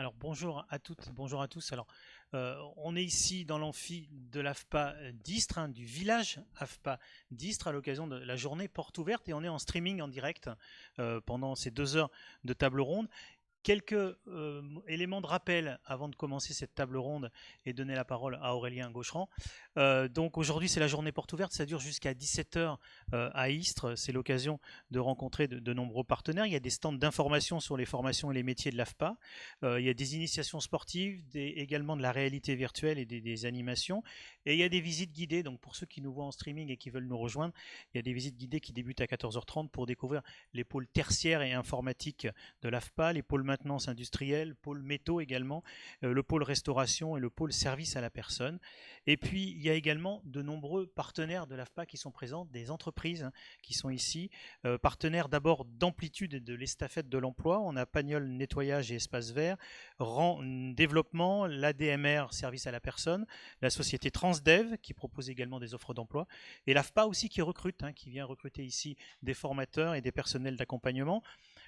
Alors bonjour à toutes, bonjour à tous. Alors on est ici dans l'amphi de l'AFPA d'Istres, hein, du village AFPA d'Istres à l'occasion de la journée porte ouverte et on est en streaming en direct pendant ces 2 heures de table ronde. Quelques éléments de rappel avant de commencer cette table ronde et donner la parole à Aurélien Gaucherand. Donc aujourd'hui c'est la journée porte ouverte, ça dure jusqu'à 17h à Istres. C'est l'occasion de rencontrer de nombreux partenaires. Il y a des stands d'information sur les formations et les métiers de l'AFPA. Il y a des initiations sportives, également de la réalité virtuelle et des animations. Et il y a des visites guidées. Donc pour ceux qui nous voient en streaming et qui veulent nous rejoindre, il y a des visites guidées qui débutent à 14h30 pour découvrir les pôles tertiaires et informatiques de l'AFPA, les pôles maintenance industrielle, le pôle métaux également, le pôle restauration et le pôle service à la personne. Et puis il y a également de nombreux partenaires de l'AFPA qui sont présents, des entreprises qui sont ici, partenaires d'abord d'Amplitude et de l'Estafette de l'Emploi. On a Pagnol Nettoyage et Espace Vert, Rang Développement, l'ADMR Service à la personne, la société Transdev qui propose également des offres d'emploi, et l'AFPA aussi qui recrute, qui vient recruter ici des formateurs et des personnels d'accompagnement.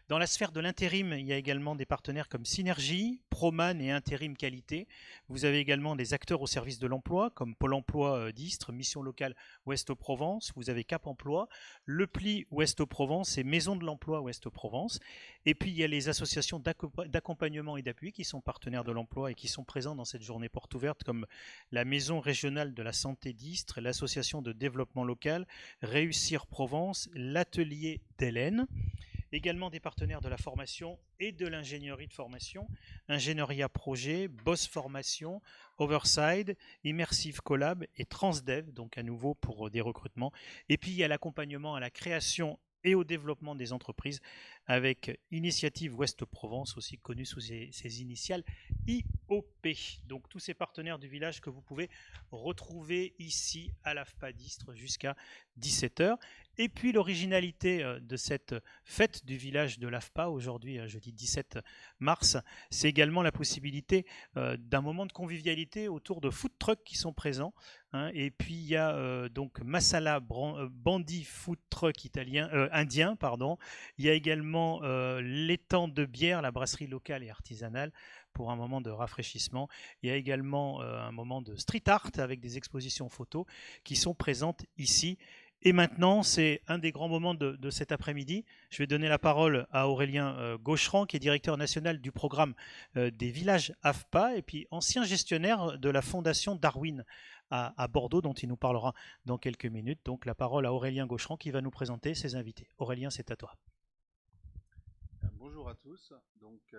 Dans la sphère de l'intérim, il y a également des partenaires comme Synergie, Proman et Intérim Qualité. Vous avez également des acteurs au service de l'emploi comme Pôle emploi d'Istres, Mission locale Ouest-Provence. Vous avez Cap Emploi, Le Pli Ouest-Provence et Maison de l'emploi Ouest-Provence. Et puis il y a les associations d'accompagnement et d'appui qui sont partenaires de l'emploi et qui sont présents dans cette journée porte ouverte comme la Maison régionale de la santé d'Istres, l'association de développement local, Réussir Provence, l'atelier d'Hélène. Également des partenaires de la formation et de l'ingénierie de formation, Ingénieria Projet, Boss Formation, Overside, Immersive Collab et Transdev, donc à nouveau pour des recrutements. Et puis il y a l'accompagnement à la création et au développement des entreprises avec Initiative Ouest Provence, aussi connue sous ses initiales IOP. Donc tous ces partenaires du village que vous pouvez retrouver ici à l'AFPA d'Istres jusqu'à 17h. Et puis l'originalité de cette fête du village de l'AFPA, aujourd'hui jeudi 17 mars, c'est également la possibilité d'un moment de convivialité autour de food trucks qui sont présents. Et puis il y a donc Masala Bandi Food Truck indien, pardon. Il y a également l'étang de bière, la brasserie locale et artisanale pour un moment de rafraîchissement. Il y a également un moment de street art avec des expositions photos qui sont présentes ici. Et maintenant, c'est un des grands moments de cet après-midi. Je vais donner la parole à Aurélien Gaucherand, qui est directeur national du programme des villages AFPA et puis ancien gestionnaire de la fondation Darwin à Bordeaux, dont il nous parlera dans quelques minutes. Donc la parole à Aurélien Gaucherand qui va nous présenter ses invités. Aurélien, c'est à toi. Bonjour à tous. Donc,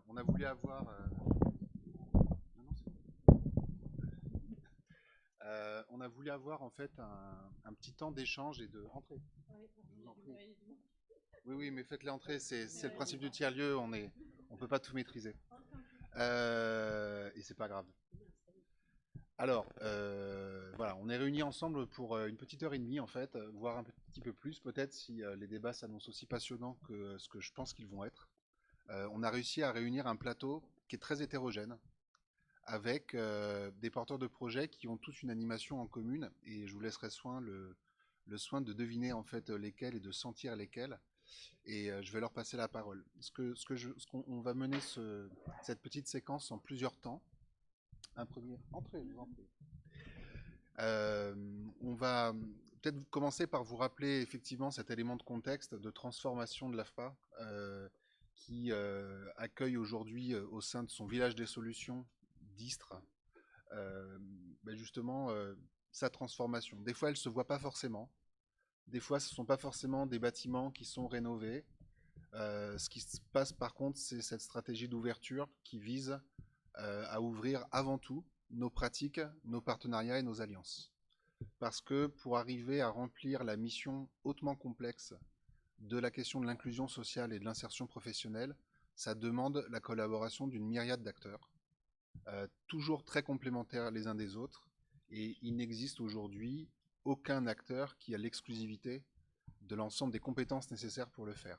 on a voulu avoir. Non, non, on a voulu avoir en fait un petit temps d'échange et de entrée. Je vous en prie. Oui, oui, mais faites-les entrer. C'est le principe du tiers-lieu. On peut pas tout maîtriser. Et c'est pas grave. Alors, voilà, on est réunis ensemble pour une petite heure et demie en fait, voire un petit peu plus peut-être si les débats s'annoncent aussi passionnants que ce que je pense qu'ils vont être. On a réussi à réunir un plateau qui est très hétérogène, avec des porteurs de projets qui ont tous une animation en commune, et je vous laisserai le soin de deviner en fait lesquels et de sentir lesquels, et je vais leur passer la parole. On va mener cette petite séquence en plusieurs temps. Un premier entrée, je vous en prie. Euh, on va peut-être commencer par vous rappeler effectivement cet élément de contexte de transformation de l'AFPA, qui accueille aujourd'hui au sein de son village des solutions d'Istres, euh, justement sa transformation. Des fois, elle ne se voit pas forcément. Des fois, ce ne sont pas forcément des bâtiments qui sont rénovés. Ce qui se passe par contre, c'est cette stratégie d'ouverture qui vise à ouvrir avant tout nos pratiques, nos partenariats et nos alliances. Parce que pour arriver à remplir la mission hautement complexe de la question de l'inclusion sociale et de l'insertion professionnelle, ça demande la collaboration d'une myriade d'acteurs, toujours très complémentaires les uns des autres, et il n'existe aujourd'hui aucun acteur qui a l'exclusivité de l'ensemble des compétences nécessaires pour le faire.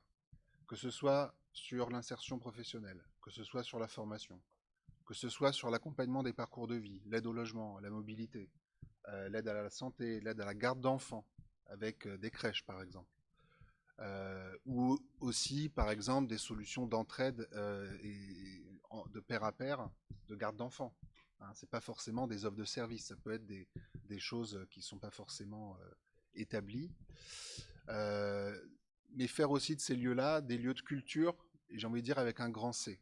Que ce soit sur l'insertion professionnelle, que ce soit sur la formation, que ce soit sur l'accompagnement des parcours de vie, l'aide au logement, la mobilité, l'aide à la santé, l'aide à la garde d'enfants, avec des crèches par exemple. ou aussi, par exemple, des solutions d'entraide de pair à pair de garde d'enfants. Hein, c'est pas forcément des offres de service, ça peut être des choses qui ne sont pas forcément établies. Euh, mais faire aussi de ces lieux-là des lieux de culture, et j'ai envie de dire avec un grand C.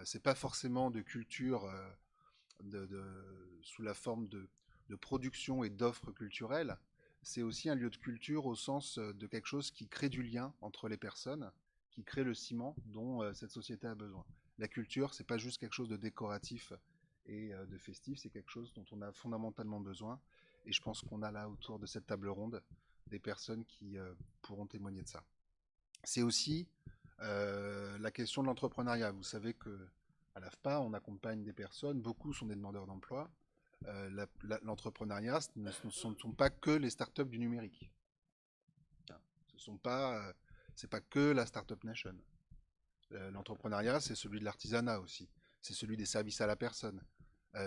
C'est pas forcément de culture sous la forme de production et d'offres culturelles, c'est aussi un lieu de culture au sens de quelque chose qui crée du lien entre les personnes, qui crée le ciment dont cette société a besoin. La culture, c'est pas juste quelque chose de décoratif et de festif, c'est quelque chose dont on a fondamentalement besoin. Et je pense qu'on a là autour de cette table ronde des personnes qui pourront témoigner de ça. C'est aussi la question de l'entrepreneuriat. Vous savez que à l'AFPA, on accompagne des personnes, beaucoup sont des demandeurs d'emploi. L'entrepreneuriat, ce ne sont pas que les startups du numérique. C'est pas que la startup nation. L'entrepreneuriat, c'est celui de l'artisanat aussi. C'est celui des services à la personne.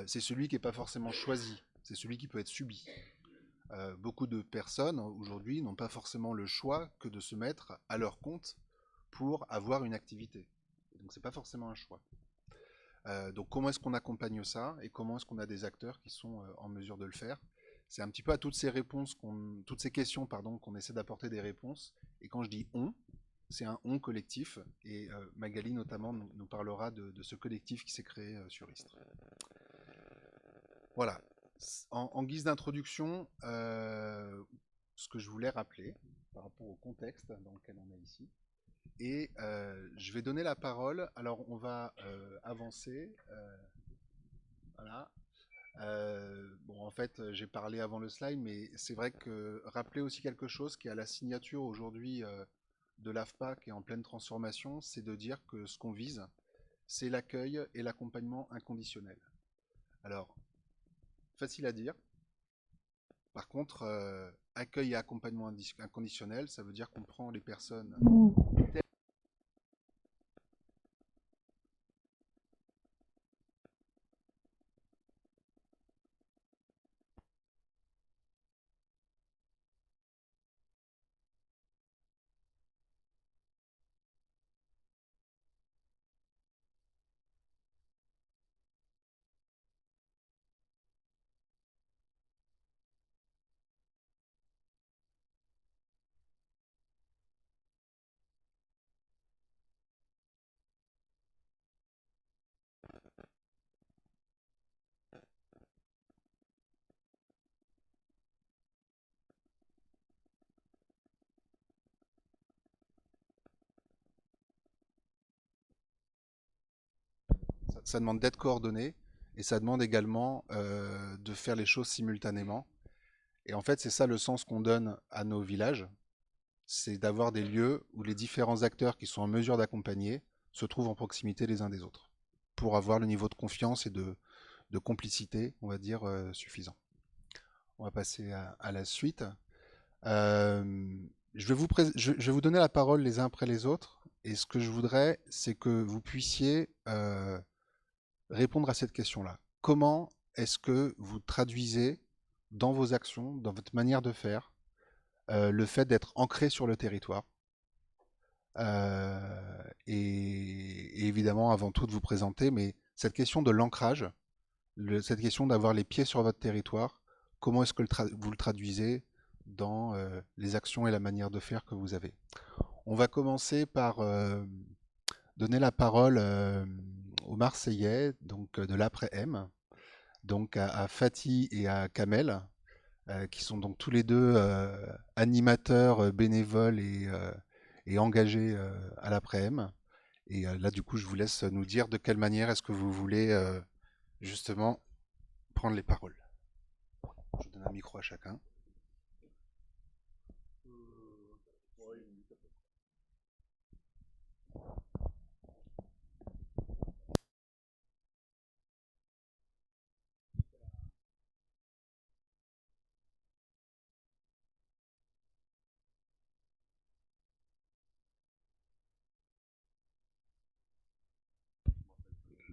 C'est celui qui n'est pas forcément choisi. C'est celui qui peut être subi. Beaucoup de personnes aujourd'hui n'ont pas forcément le choix que de se mettre à leur compte pour avoir une activité. Donc c'est pas forcément un choix. Donc comment est-ce qu'on accompagne ça et comment est-ce qu'on a des acteurs qui sont en mesure de le faire? C'est un petit peu à toutes ces réponses, toutes ces questions pardon, qu'on essaie d'apporter des réponses. Et quand je dis on, c'est un on collectif. Et Magali notamment nous parlera de ce collectif qui s'est créé sur Istres. Voilà. En guise d'introduction, ce que je voulais rappeler par rapport au contexte dans lequel on est ici. Et je vais donner la parole. Alors, on va avancer. Voilà. Bon, en fait, j'ai parlé avant le slide, mais c'est vrai que rappeler aussi quelque chose qui est à la signature aujourd'hui de l'AFPA, qui est en pleine transformation, c'est de dire que ce qu'on vise, c'est l'accueil et l'accompagnement inconditionnel. Alors, facile à dire. Par contre, accueil et accompagnement inconditionnel, ça veut dire qu'on prend les personnes. Ça demande d'être coordonné et ça demande également de faire les choses simultanément. Et en fait, c'est ça le sens qu'on donne à nos villages, c'est d'avoir des lieux où les différents acteurs qui sont en mesure d'accompagner se trouvent en proximité les uns des autres, pour avoir le niveau de confiance et de complicité, on va dire, suffisant. On va passer à la suite. Je vais vous donner la parole les uns après les autres, et ce que je voudrais, c'est que vous puissiez répondre à cette question-là. Comment est-ce que vous traduisez dans vos actions, dans votre manière de faire, le fait d'être ancré sur le territoire et évidemment, avant tout, de vous présenter, mais cette question de l'ancrage, cette question d'avoir les pieds sur votre territoire, comment est-ce que vous le traduisez dans les actions et la manière de faire que vous avez? On va commencer par donner la parole aux Marseillais, donc de l'après-M, donc à Fatih et à Kamel, qui sont donc tous les deux animateurs bénévoles et engagés à l'après-M. Et là, du coup, je vous laisse nous dire de quelle manière est-ce que vous voulez justement prendre les paroles. Je donne un micro à chacun.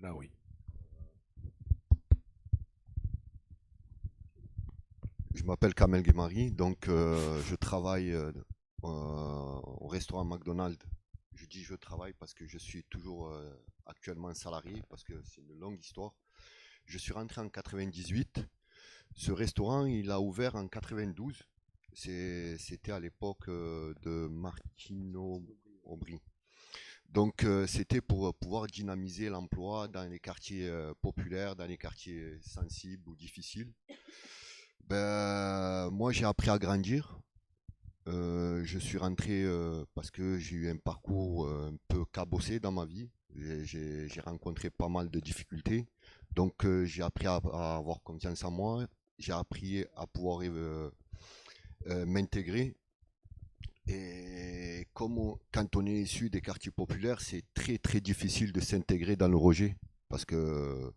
Là, oui. Je m'appelle Kamel Guemari, donc je travaille au restaurant McDonald's. Je dis je travaille parce que je suis toujours actuellement salarié, parce que c'est une longue histoire. Je suis rentré en 98. Ce restaurant, il a ouvert en 92. C'était à l'époque de Martino Aubry. Donc c'était pour pouvoir dynamiser l'emploi dans les quartiers populaires, dans les quartiers sensibles ou difficiles. Ben, moi j'ai appris à grandir. Je suis rentré parce que j'ai eu un parcours un peu cabossé dans ma vie. J'ai rencontré pas mal de difficultés. Donc j'ai appris à avoir confiance en moi. J'ai appris à pouvoir m'intégrer. Et quand on est issu des quartiers populaires, c'est très très difficile de s'intégrer dans le rejet. Parce que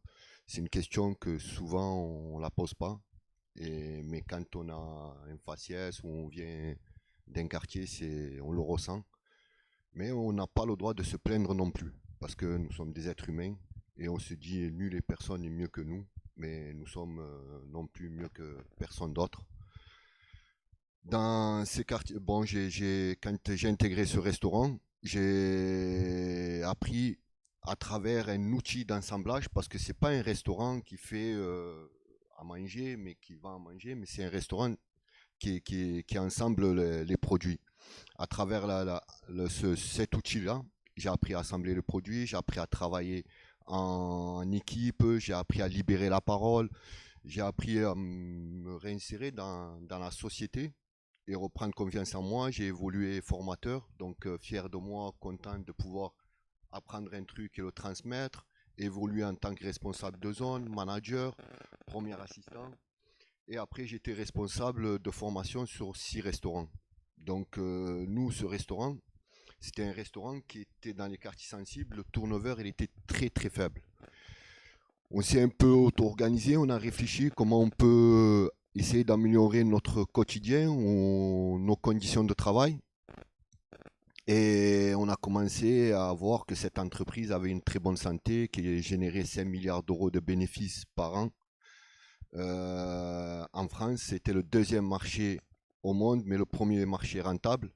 c'est une question que souvent on ne la pose pas. Mais quand on a un faciès ou on vient d'un quartier, on le ressent. Mais on n'a pas le droit de se plaindre non plus, parce que nous sommes des êtres humains et on se dit nulle personne n'est mieux que nous, mais nous sommes non plus mieux que personne d'autre. Dans ces quartiers, bon, quand j'ai intégré ce restaurant, j'ai appris à travers un outil d'assemblage, parce que c'est pas un restaurant qui fait à manger, mais qui vend à manger, mais c'est un restaurant qui ensemble les produits. À travers cet outil-là, j'ai appris à assembler le produit, j'ai appris à travailler en équipe, j'ai appris à libérer la parole, j'ai appris à me réinsérer dans la société et reprendre confiance en moi. J'ai évolué formateur, donc fier de moi, content de pouvoir apprendre un truc et le transmettre, évoluer en tant que responsable de zone, manager, premier assistant. Et après, j'étais responsable de formation sur 6 restaurants. Donc, nous, ce restaurant, c'était un restaurant qui était dans les quartiers sensibles. Le turnover, il était très, très faible. On s'est un peu auto-organisé, on a réfléchi comment on peut essayer d'améliorer notre quotidien, nos conditions de travail. Et on a commencé à voir que cette entreprise avait une très bonne santé, qui générait 5 milliards d'euros de bénéfices par an. En France, c'était le deuxième marché au monde, mais le premier marché rentable.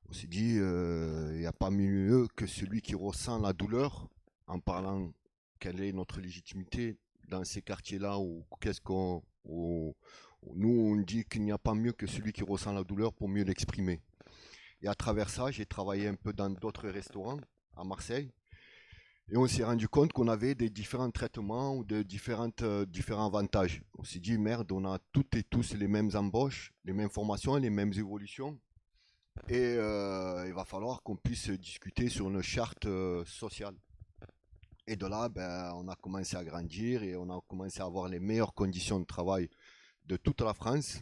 On s'est dit, il n'y a pas mieux que celui qui ressent la douleur, en parlant quelle est notre légitimité dans ces quartiers-là, ou nous on dit qu'il n'y a pas mieux que celui qui ressent la douleur pour mieux l'exprimer. Et à travers ça, j'ai travaillé un peu dans d'autres restaurants à Marseille. Et on s'est rendu compte qu'on avait des différents traitements ou de différents avantages. On s'est dit, merde, on a toutes et tous les mêmes embauches, les mêmes formations, les mêmes évolutions. Et il va falloir qu'on puisse discuter sur une charte sociale. Et de là, ben, on a commencé à grandir et on a commencé à avoir les meilleures conditions de travail de toute la France.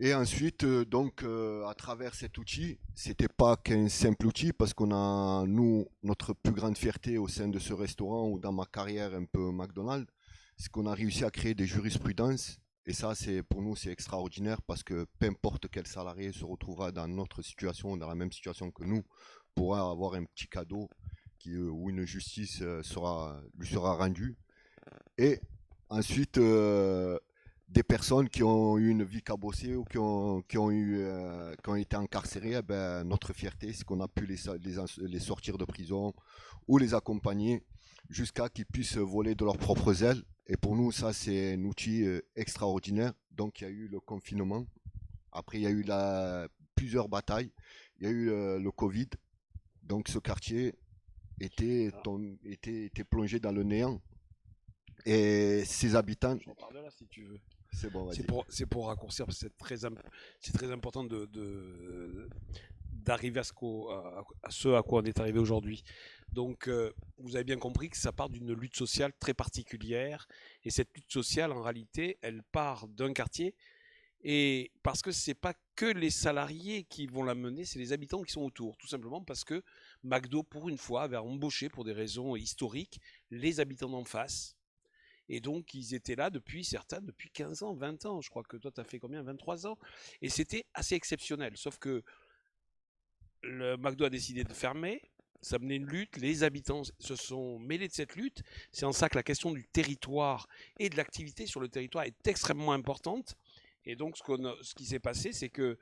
Et ensuite, à travers cet outil, c'était pas qu'un simple outil, parce qu'on a, nous, notre plus grande fierté au sein de ce restaurant ou dans ma carrière un peu McDonald's, c'est qu'on a réussi à créer des jurisprudences. Et ça, pour nous, c'est extraordinaire, parce que peu importe quel salarié se retrouvera dans notre situation, dans la même situation que nous, pourra avoir un petit cadeau où une justice lui sera rendue. Et ensuite, des personnes qui ont eu une vie cabossée ou qui ont été incarcérées, eh ben, notre fierté, c'est qu'on a pu les sortir de prison ou les accompagner jusqu'à qu'ils puissent voler de leurs propres ailes. Et pour nous, ça, c'est un outil extraordinaire. Donc, il y a eu le confinement. Après, il y a eu plusieurs batailles. Il y a eu le Covid. Donc, ce quartier était plongé dans le néant. Et ses habitants... J'en parle de là si tu veux. C'est bon, vas-y. C'est pour raccourcir, parce que c'est très important d'arriver à ce à quoi on est arrivé aujourd'hui. Donc, vous avez bien compris que ça part d'une lutte sociale très particulière. Et cette lutte sociale, en réalité, elle part d'un quartier. Et parce que c'est pas que les salariés qui vont la mener, c'est les habitants qui sont autour. Tout simplement parce que McDo, pour une fois, avait embauché, pour des raisons historiques, les habitants d'en face. Et donc, ils étaient là depuis 15 ans, 20 ans. Je crois que toi, tu as fait combien? 23 ans. Et c'était assez exceptionnel. Sauf que le McDo a décidé de fermer. Ça menait une lutte. Les habitants se sont mêlés de cette lutte. C'est en ça que la question du territoire et de l'activité sur le territoire est extrêmement importante. Et donc, ce qui s'est passé, c'est que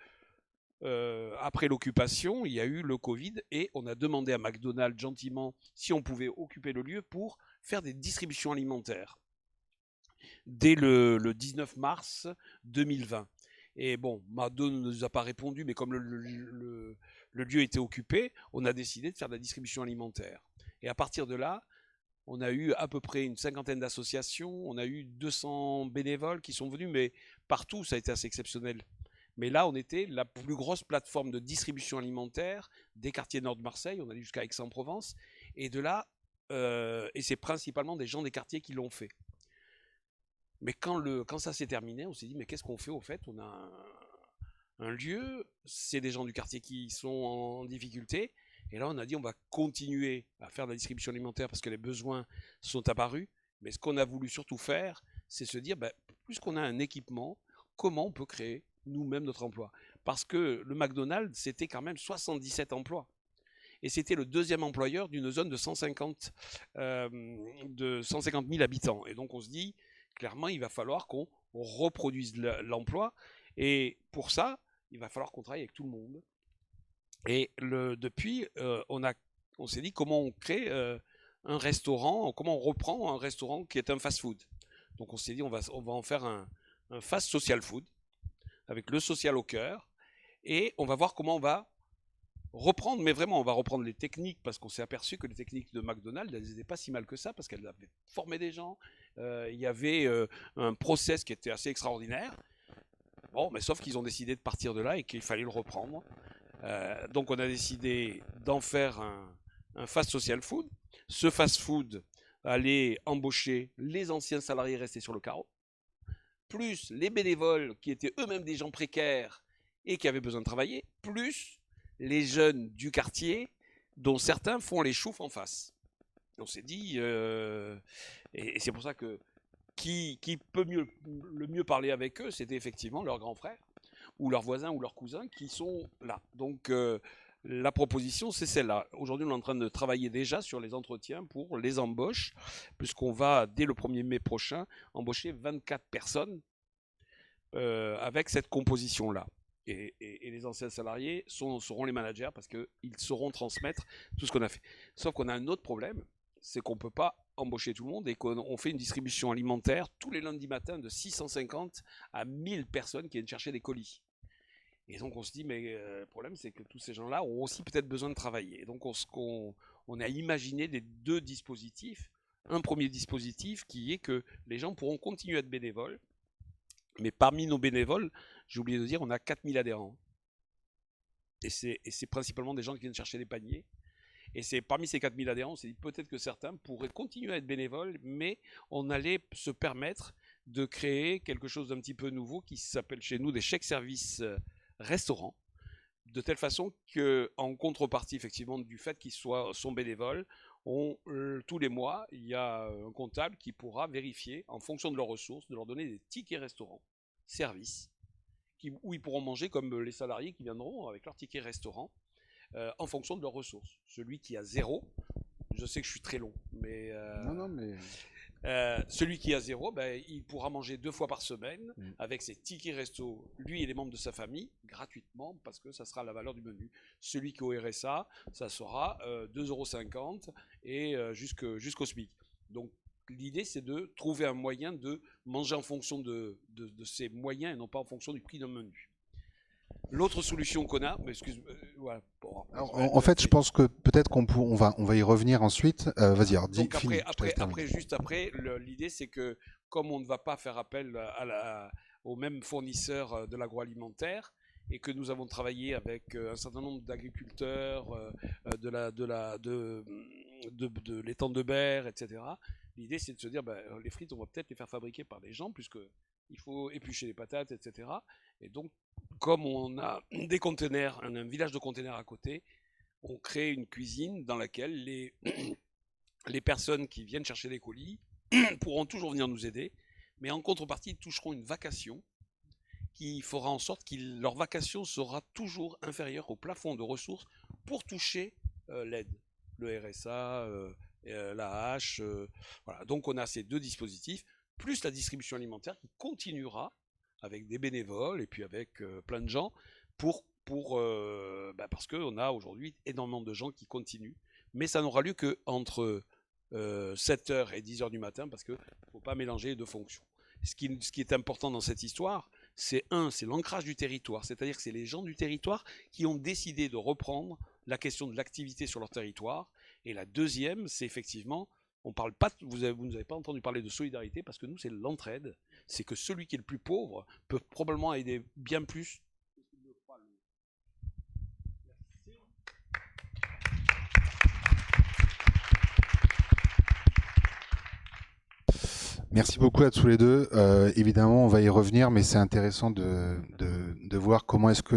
après l'occupation, il y a eu le Covid et on a demandé à McDonald's gentiment si on pouvait occuper le lieu pour faire des distributions alimentaires dès le 19 mars 2020. Et bon, McDo ne nous a pas répondu, mais comme le lieu était occupé, on a décidé de faire de la distribution alimentaire. Et à partir de là, on a eu à peu près une cinquantaine d'associations, on a eu 200 bénévoles qui sont venus, mais partout, ça a été assez exceptionnel. Mais là, on était la plus grosse plateforme de distribution alimentaire des quartiers nord de Marseille, on allait jusqu'à Aix-en-Provence, et de là, et c'est principalement des gens des quartiers qui l'ont fait. Mais quand ça s'est terminé, on s'est dit, mais qu'est-ce qu'on fait au fait? On a un lieu, c'est des gens du quartier qui sont en difficulté, et là on a dit, on va continuer à faire de la distribution alimentaire parce que les besoins sont apparus, mais ce qu'on a voulu surtout faire, c'est se dire, puisqu'on a un équipement, comment on peut créer nous-mêmes notre emploi? Parce que le McDonald's, c'était quand même 77 emplois. Et c'était le deuxième employeur d'une zone de 150 000 habitants. Et donc on se dit, clairement, il va falloir qu'on reproduise l'emploi. Et pour ça, il va falloir qu'on travaille avec tout le monde. Et depuis, on s'est dit comment on crée un restaurant, comment on reprend un restaurant qui est un fast-food. Donc on s'est dit, on va en faire un fast social food, avec le social au cœur. Et on va voir comment on va reprendre, mais vraiment, on va reprendre les techniques, parce qu'on s'est aperçu que les techniques de McDonald's, elles n'étaient pas si mal que ça, parce qu'elles avaient formé des gens, il y avait un process qui était assez extraordinaire. Bon, mais sauf qu'ils ont décidé de partir de là et qu'il fallait le reprendre. Donc on a décidé d'en faire un fast social food. Ce fast food allait embaucher les anciens salariés restés sur le carreau, plus les bénévoles qui étaient eux-mêmes des gens précaires et qui avaient besoin de travailler, plus les jeunes du quartier, dont certains font les choufs en face. On s'est dit, et c'est pour ça que qui peut le mieux parler avec eux, c'était effectivement leurs grands frères, ou leurs voisins, ou leurs cousins qui sont là. Donc la proposition, c'est celle-là. Aujourd'hui, on est en train de travailler déjà sur les entretiens pour les embauches, puisqu'on va, dès le 1er mai prochain, embaucher 24 personnes avec cette composition-là. Et les anciens salariés seront les managers parce qu'ils sauront transmettre tout ce qu'on a fait. Sauf qu'on a un autre problème, c'est qu'on ne peut pas embaucher tout le monde et qu'on fait une distribution alimentaire tous les lundis matins de 650 à 1000 personnes qui viennent chercher des colis. Et donc on se dit, mais le problème c'est que tous ces gens-là ont aussi peut-être besoin de travailler. Et donc on a imaginé des deux dispositifs. Un premier dispositif qui est que les gens pourront continuer à être bénévoles, mais parmi nos bénévoles, j'ai oublié de dire, on a 4000 adhérents. Et c'est principalement des gens qui viennent chercher des paniers. Et c'est parmi ces 4000 adhérents, on s'est dit peut-être que certains pourraient continuer à être bénévoles, mais on allait se permettre de créer quelque chose d'un petit peu nouveau qui s'appelle chez nous des chèques services restaurants, de telle façon qu'en contrepartie effectivement du fait qu'ils sont bénévoles, tous les mois, il y a un comptable qui pourra vérifier en fonction de leurs ressources, de leur donner des tickets restaurants, services, où ils pourront manger comme les salariés qui viendront avec leur ticket restaurant en fonction de leurs ressources. Celui qui a 0, je sais que je suis très long, mais... Non, mais... celui qui a 0, il pourra manger 2 fois par semaine avec ses tickets resto, lui et les membres de sa famille, gratuitement, parce que ça sera la valeur du menu. Celui qui est au RSA, ça sera 2,50 € et jusqu'au SMIC. Donc l'idée, c'est de trouver un moyen de manger en fonction de ses moyens et non pas en fonction du prix d'un menu. L'autre solution qu'on a, mais voilà. Bon, en fait, je pense que peut-être qu'on va y revenir ensuite. Vas-y, alors dis. Donc après, l'idée c'est que comme on ne va pas faire appel aux mêmes fournisseurs de l'agroalimentaire et que nous avons travaillé avec un certain nombre d'agriculteurs de l'étang de Berre, etc. L'idée c'est de se dire, les frites, on va peut-être les faire fabriquer par des gens puisque il faut éplucher les patates, etc. Et donc, comme on a des containers, un village de containers à côté, on crée une cuisine dans laquelle les personnes qui viennent chercher les colis pourront toujours venir nous aider, mais en contrepartie, ils toucheront une vacation qui fera en sorte que leur vacation sera toujours inférieure au plafond de ressources pour toucher l'aide, le RSA, l'AH. Voilà. Donc on a ces deux dispositifs, plus la distribution alimentaire qui continuera avec des bénévoles et puis avec plein de gens pour parce qu'on a aujourd'hui énormément de gens qui continuent. Mais ça n'aura lieu qu'entre 7h et 10h du matin, parce qu'il ne faut pas mélanger les deux fonctions. Ce qui est important dans cette histoire, c'est l'ancrage du territoire, c'est-à-dire que c'est les gens du territoire qui ont décidé de reprendre la question de l'activité sur leur territoire. Et la deuxième, c'est effectivement, on parle pas, vous n'avez pas entendu parler de solidarité, parce que nous, c'est l'entraide. C'est que celui qui est le plus pauvre peut probablement aider bien plus. Merci beaucoup à tous les deux. Évidemment, on va y revenir, mais c'est intéressant de voir comment est-ce que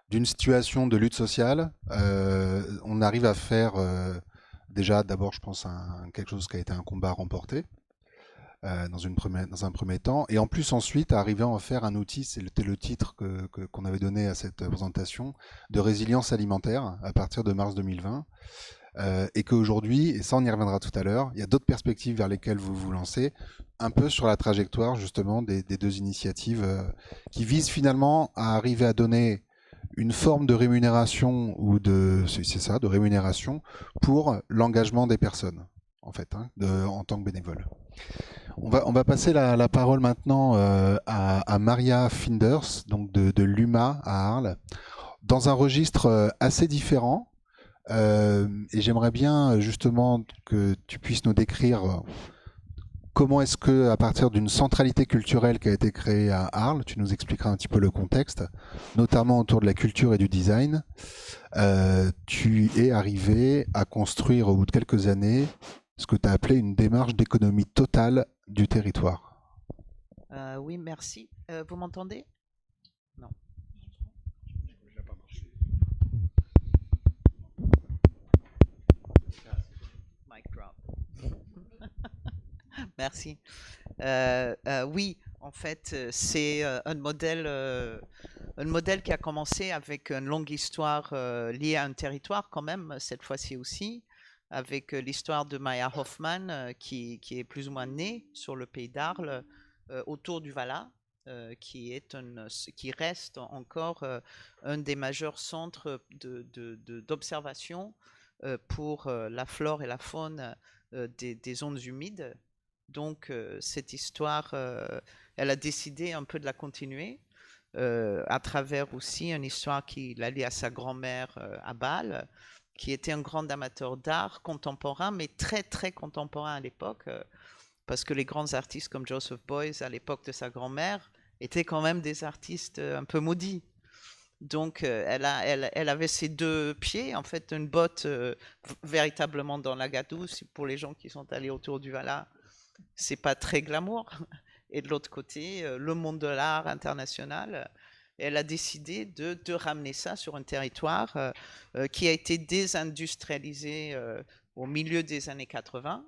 d'une situation de lutte sociale, on arrive à faire déjà, d'abord, je pense, quelque chose qui a été un combat remporté dans un premier temps, et en plus ensuite, arriver à en faire un outil, c'était le titre qu'on avait donné à cette présentation, de résilience alimentaire à partir de mars 2020. Et qu'aujourd'hui, et ça on y reviendra tout à l'heure, il y a d'autres perspectives vers lesquelles vous vous lancez, un peu sur la trajectoire justement des deux initiatives qui visent finalement à arriver à donner une forme de rémunération de rémunération pour l'engagement des personnes, en fait, en tant que bénévole. On va passer la parole maintenant à Maria Finders, donc de l'UMA à Arles, dans un registre assez différent. Et j'aimerais bien justement que tu puisses nous décrire comment est-ce que, à partir d'une centralité culturelle qui a été créée à Arles, tu nous expliqueras un petit peu le contexte, notamment autour de la culture et du design, tu es arrivé à construire au bout de quelques années ce que tu as appelé une démarche d'économie totale du territoire. Oui, merci. Vous m'entendez? Non. Mic drop. Merci. Oui, en fait, c'est un modèle qui a commencé avec une longue histoire liée à un territoire quand même, cette fois-ci aussi, avec l'histoire de Maya Hoffman qui est plus ou moins née sur le pays d'Arles, autour du Valat, qui reste encore un des majeurs centres d'observation pour la flore et la faune des zones humides. Donc cette histoire, elle a décidé un peu de la continuer à travers aussi une histoire qui l'a liée à sa grand-mère à Bâle, qui était un grand amateur d'art contemporain, mais très très contemporain à l'époque, parce que les grands artistes comme Joseph Beuys à l'époque de sa grand-mère étaient quand même des artistes un peu maudits. Donc elle avait ses deux pieds, en fait une botte véritablement dans la gadoue. Pour les gens qui sont allés autour du Valat, c'est pas très glamour. Et de l'autre côté, le monde de l'art international. Elle a décidé de ramener ça sur un territoire qui a été désindustrialisé au milieu des années 80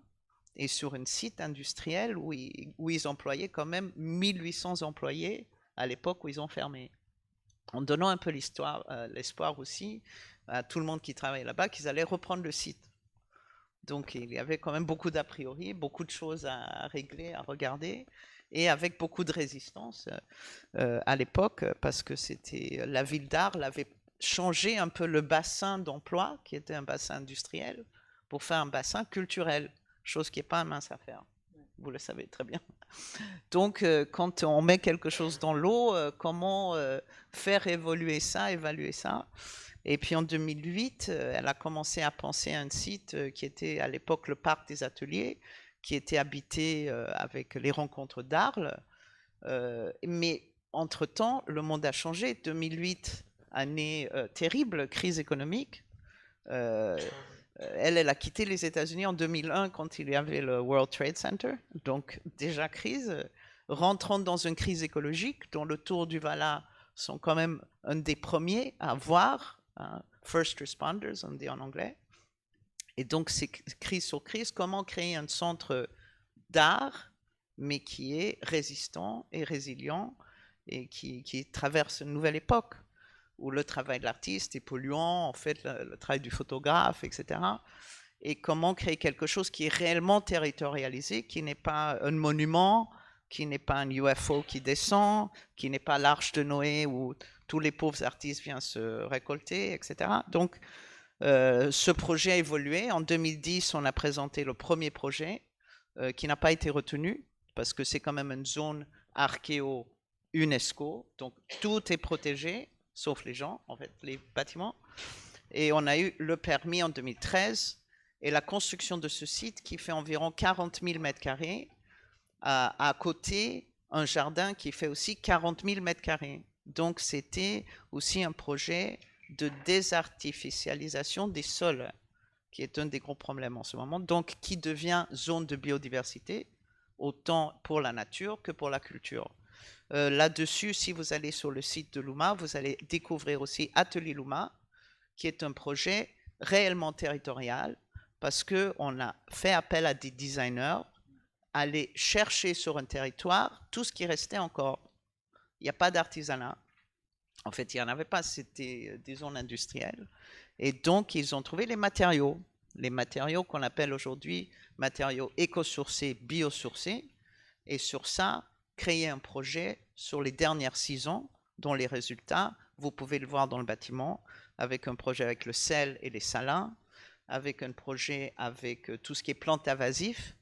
et sur un site industriel où ils employaient quand même 1800 employés à l'époque où ils ont fermé. En donnant un peu l'espoir aussi à tout le monde qui travaillait là-bas qu'ils allaient reprendre le site. Donc il y avait quand même beaucoup d'a priori, beaucoup de choses à régler, à regarder, et avec beaucoup de résistance à l'époque, parce que la ville d'Arles avait changé un peu le bassin d'emploi, qui était un bassin industriel, pour faire un bassin culturel, chose qui n'est pas une mince affaire. Vous le savez très bien. Donc, quand on met quelque chose dans l'eau, comment faire évaluer ça? Et puis en 2008, elle a commencé à penser à un site qui était à l'époque le parc des ateliers, qui était habité avec les rencontres d'Arles. Mais entre-temps, le monde a changé. 2008, année terrible, crise économique. Elle a quitté les États-Unis en 2001 quand il y avait le World Trade Center. Donc déjà crise. Rentrant dans une crise écologique dont le Tour du Valat sont quand même un des premiers à voir. First responders, on dit en anglais. Et donc, c'est crise sur crise. Comment créer un centre d'art, mais qui est résistant et résilient et qui traverse une nouvelle époque où le travail de l'artiste est polluant, en fait, le travail du photographe, etc. Et comment créer quelque chose qui est réellement territorialisé, qui n'est pas un monument, qui n'est pas un UFO qui descend, qui n'est pas l'Arche de Noé où tous les pauvres artistes viennent se récolter, etc. Donc, ce projet a évolué. En 2010, on a présenté le premier projet qui n'a pas été retenu parce que c'est quand même une zone archéo UNESCO. Donc, tout est protégé, sauf les gens, en fait, les bâtiments. Et on a eu le permis en 2013 et la construction de ce site qui fait environ 40 000 mètres carrés à côté un jardin qui fait aussi 40 000 mètres carrés. Donc, c'était aussi un projet de désartificialisation des sols, qui est un des gros problèmes en ce moment, donc qui devient zone de biodiversité, autant pour la nature que pour la culture. Là-dessus, si vous allez sur le site de l'UMA, vous allez découvrir aussi Atelier l'UMA, qui est un projet réellement territorial, parce qu'on a fait appel à des designers, aller chercher sur un territoire tout ce qui restait encore. Il n'y a pas d'artisanat. En fait, il n'y en avait pas, c'était des zones industrielles. Et donc, ils ont trouvé les matériaux qu'on appelle aujourd'hui matériaux éco-sourcés, biosourcés. Et sur ça, créer un projet sur les dernières 6 ans, dont les résultats, vous pouvez le voir dans le bâtiment, avec un projet avec le sel et les salins, avec un projet avec tout ce qui est plantes invasives,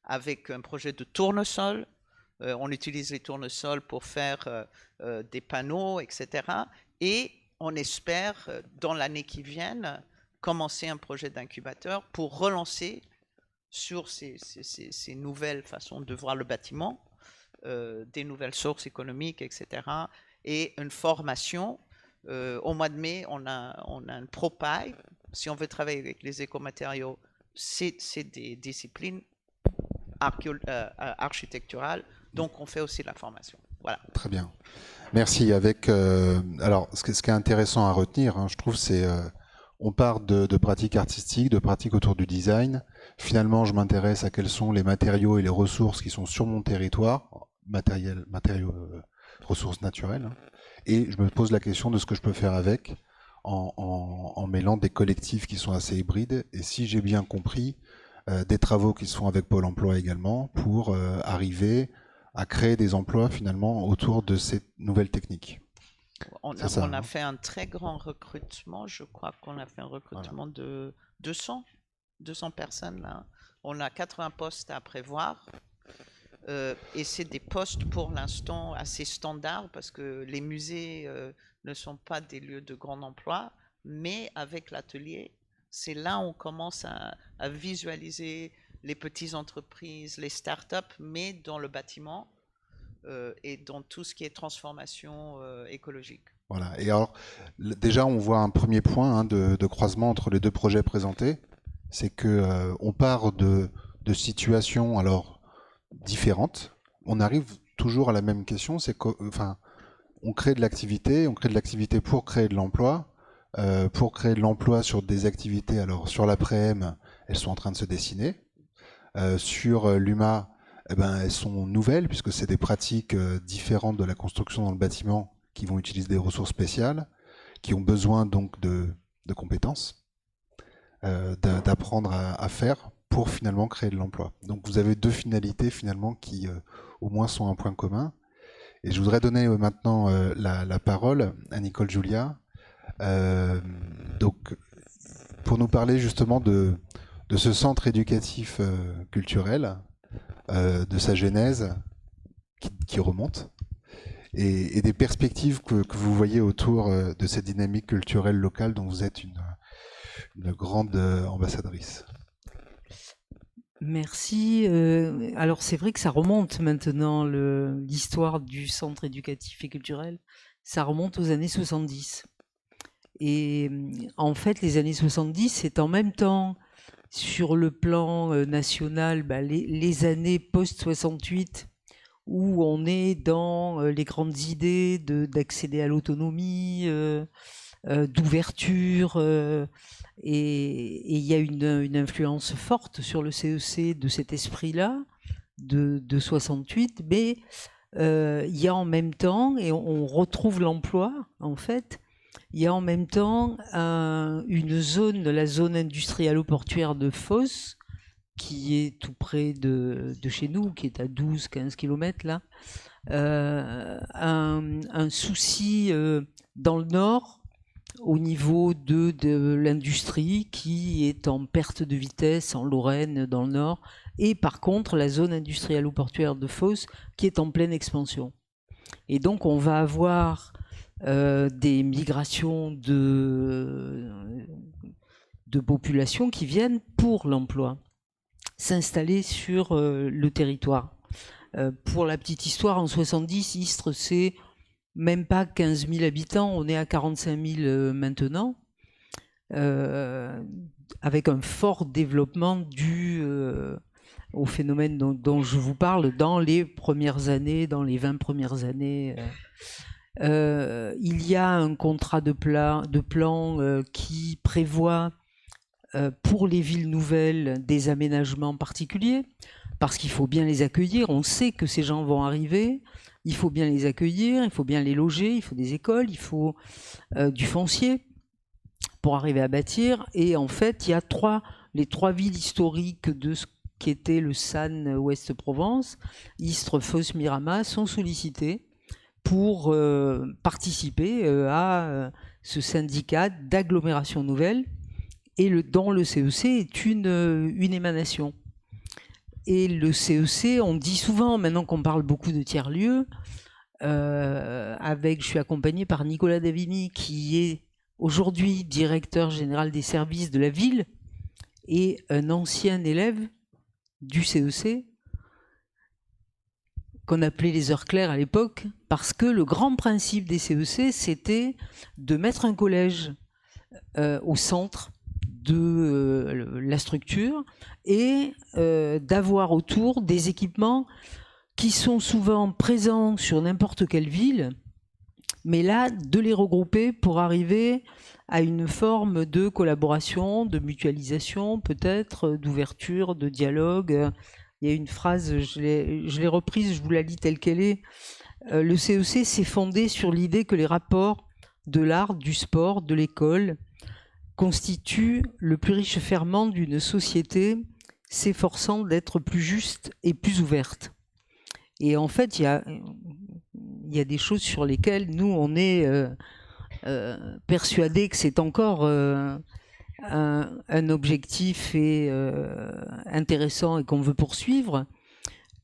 avec un projet de tournesol. On utilise les tournesols pour faire des panneaux, etc. Et on espère, dans l'année qui vient, commencer un projet d'incubateur pour relancer sur ces nouvelles façons de voir le bâtiment, des nouvelles sources économiques, etc. Et une formation. Au mois de mai, on a un ProPaille. Si on veut travailler avec les écomatériaux, c'est des disciplines architecturales. Donc, on fait aussi la formation. Voilà. Très bien. Merci. Alors, ce qui est intéressant à retenir, hein, je trouve, c'est on part de pratiques artistiques, de pratiques autour du design. Finalement, je m'intéresse à quels sont les matériaux et les ressources qui sont sur mon territoire, matériaux, ressources naturelles. Hein, et je me pose la question de ce que je peux faire avec en mêlant des collectifs qui sont assez hybrides. Et si j'ai bien compris, des travaux qui se font avec Pôle emploi également pour arriver à créer des emplois finalement autour de ces nouvelles techniques. On a fait un très grand recrutement, je crois qu'on a fait un recrutement de 200 personnes là. On a 80 postes à prévoir et c'est des postes pour l'instant assez standards parce que les musées ne sont pas des lieux de grand emploi, mais avec l'atelier, c'est là où on commence à visualiser les petites entreprises, les startups, mais dans le bâtiment et dans tout ce qui est transformation écologique. Voilà. Et alors, déjà, on voit un premier point de croisement entre les deux projets présentés. C'est que on part de situations alors différentes. On arrive toujours à la même question. C'est qu'enfin, on crée de l'activité. On crée de l'activité pour créer de l'emploi. Pour créer de l'emploi sur des activités. Alors, sur l'après-m, elles sont en train de se dessiner. Sur l'UMA, eh ben, elles sont nouvelles puisque c'est des pratiques différentes de la construction dans le bâtiment qui vont utiliser des ressources spéciales, qui ont besoin donc de compétences, d'apprendre à faire pour finalement créer de l'emploi. Donc vous avez deux finalités finalement qui au moins sont un point commun. Et je voudrais donner maintenant la parole à Nicole Julia, donc pour nous parler justement de ce centre éducatif culturel, de sa genèse qui remonte, et des perspectives que vous voyez autour de cette dynamique culturelle locale dont vous êtes une grande ambassadrice. Merci. Alors c'est vrai que ça remonte maintenant, l'histoire du centre éducatif et culturel, ça remonte aux années 70. Et en fait, les années 70, c'est en même temps, sur le plan national, les années post-68, où on est dans les grandes idées d'accéder à l'autonomie, d'ouverture, et il y a une influence forte sur le CEC de cet esprit-là, de 68, mais il y a en même temps, et on retrouve l'emploi en fait, il y a en même temps une zone, la zone industrielle-portuaire de Fos, qui est tout près de chez nous, qui est à 12-15 km là, un souci Dans le nord, au niveau de l'industrie qui est en perte de vitesse en Lorraine, dans le nord, et par contre la zone industrielle ou portuaire de Fos qui est en pleine expansion. Et donc on va avoir des migrations de populations qui viennent pour l'emploi, s'installer sur le territoire. Pour la petite histoire, en 70, Istres, c'est même pas 15 000 habitants, on est à 45 000 maintenant, avec un fort développement dû au phénomène dont je vous parle dans les premières années, dans les 20 premières années. Il y a un contrat de plan qui prévoit pour les villes nouvelles des aménagements particuliers, parce qu'il faut bien les accueillir. On sait que ces gens vont arriver, il faut bien les accueillir, il faut bien les loger, il faut des écoles, il faut du foncier pour arriver à bâtir. Et en fait, il y a les trois villes historiques de ce qui était le SAN Ouest-Provence, Istres, Fos, Miramas, sont sollicitées pour participer à ce syndicat d'agglomération nouvelle, et dont le CEC est une émanation. Et le CEC, on dit souvent, maintenant qu'on parle beaucoup de tiers-lieux, je suis accompagné par Nicolas Davini, qui est aujourd'hui directeur général des services de la ville et un ancien élève du CEC, qu'on appelait les heures claires à l'époque, parce que le grand principe des CEC, c'était de mettre un collège au centre de la structure et d'avoir autour des équipements qui sont souvent présents sur n'importe quelle ville, mais là, de les regrouper pour arriver à une forme de collaboration, de mutualisation, peut-être, d'ouverture, de dialogue. Il y a une phrase, je l'ai reprise, je vous la lis telle qu'elle est. Le CEC s'est fondé sur l'idée que les rapports de l'art, du sport, de l'école constituent le plus riche ferment d'une société s'efforçant d'être plus juste et plus ouverte. Et en fait, il y a des choses sur lesquelles nous, on est persuadés que c'est encore un objectif intéressant et qu'on veut poursuivre.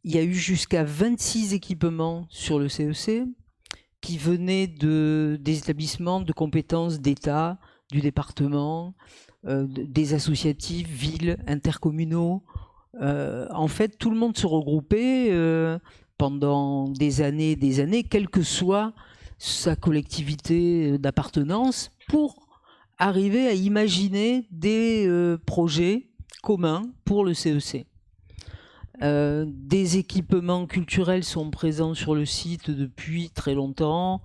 Il y a eu jusqu'à 26 équipements sur le CEC qui venaient des établissements de compétences d'État, du département, des associatifs, villes, intercommunaux. En fait, tout le monde se regroupait pendant des années, quelle que soit sa collectivité d'appartenance, pour arriver à imaginer des projets communs pour le CEC. Des équipements culturels sont présents sur le site depuis très longtemps,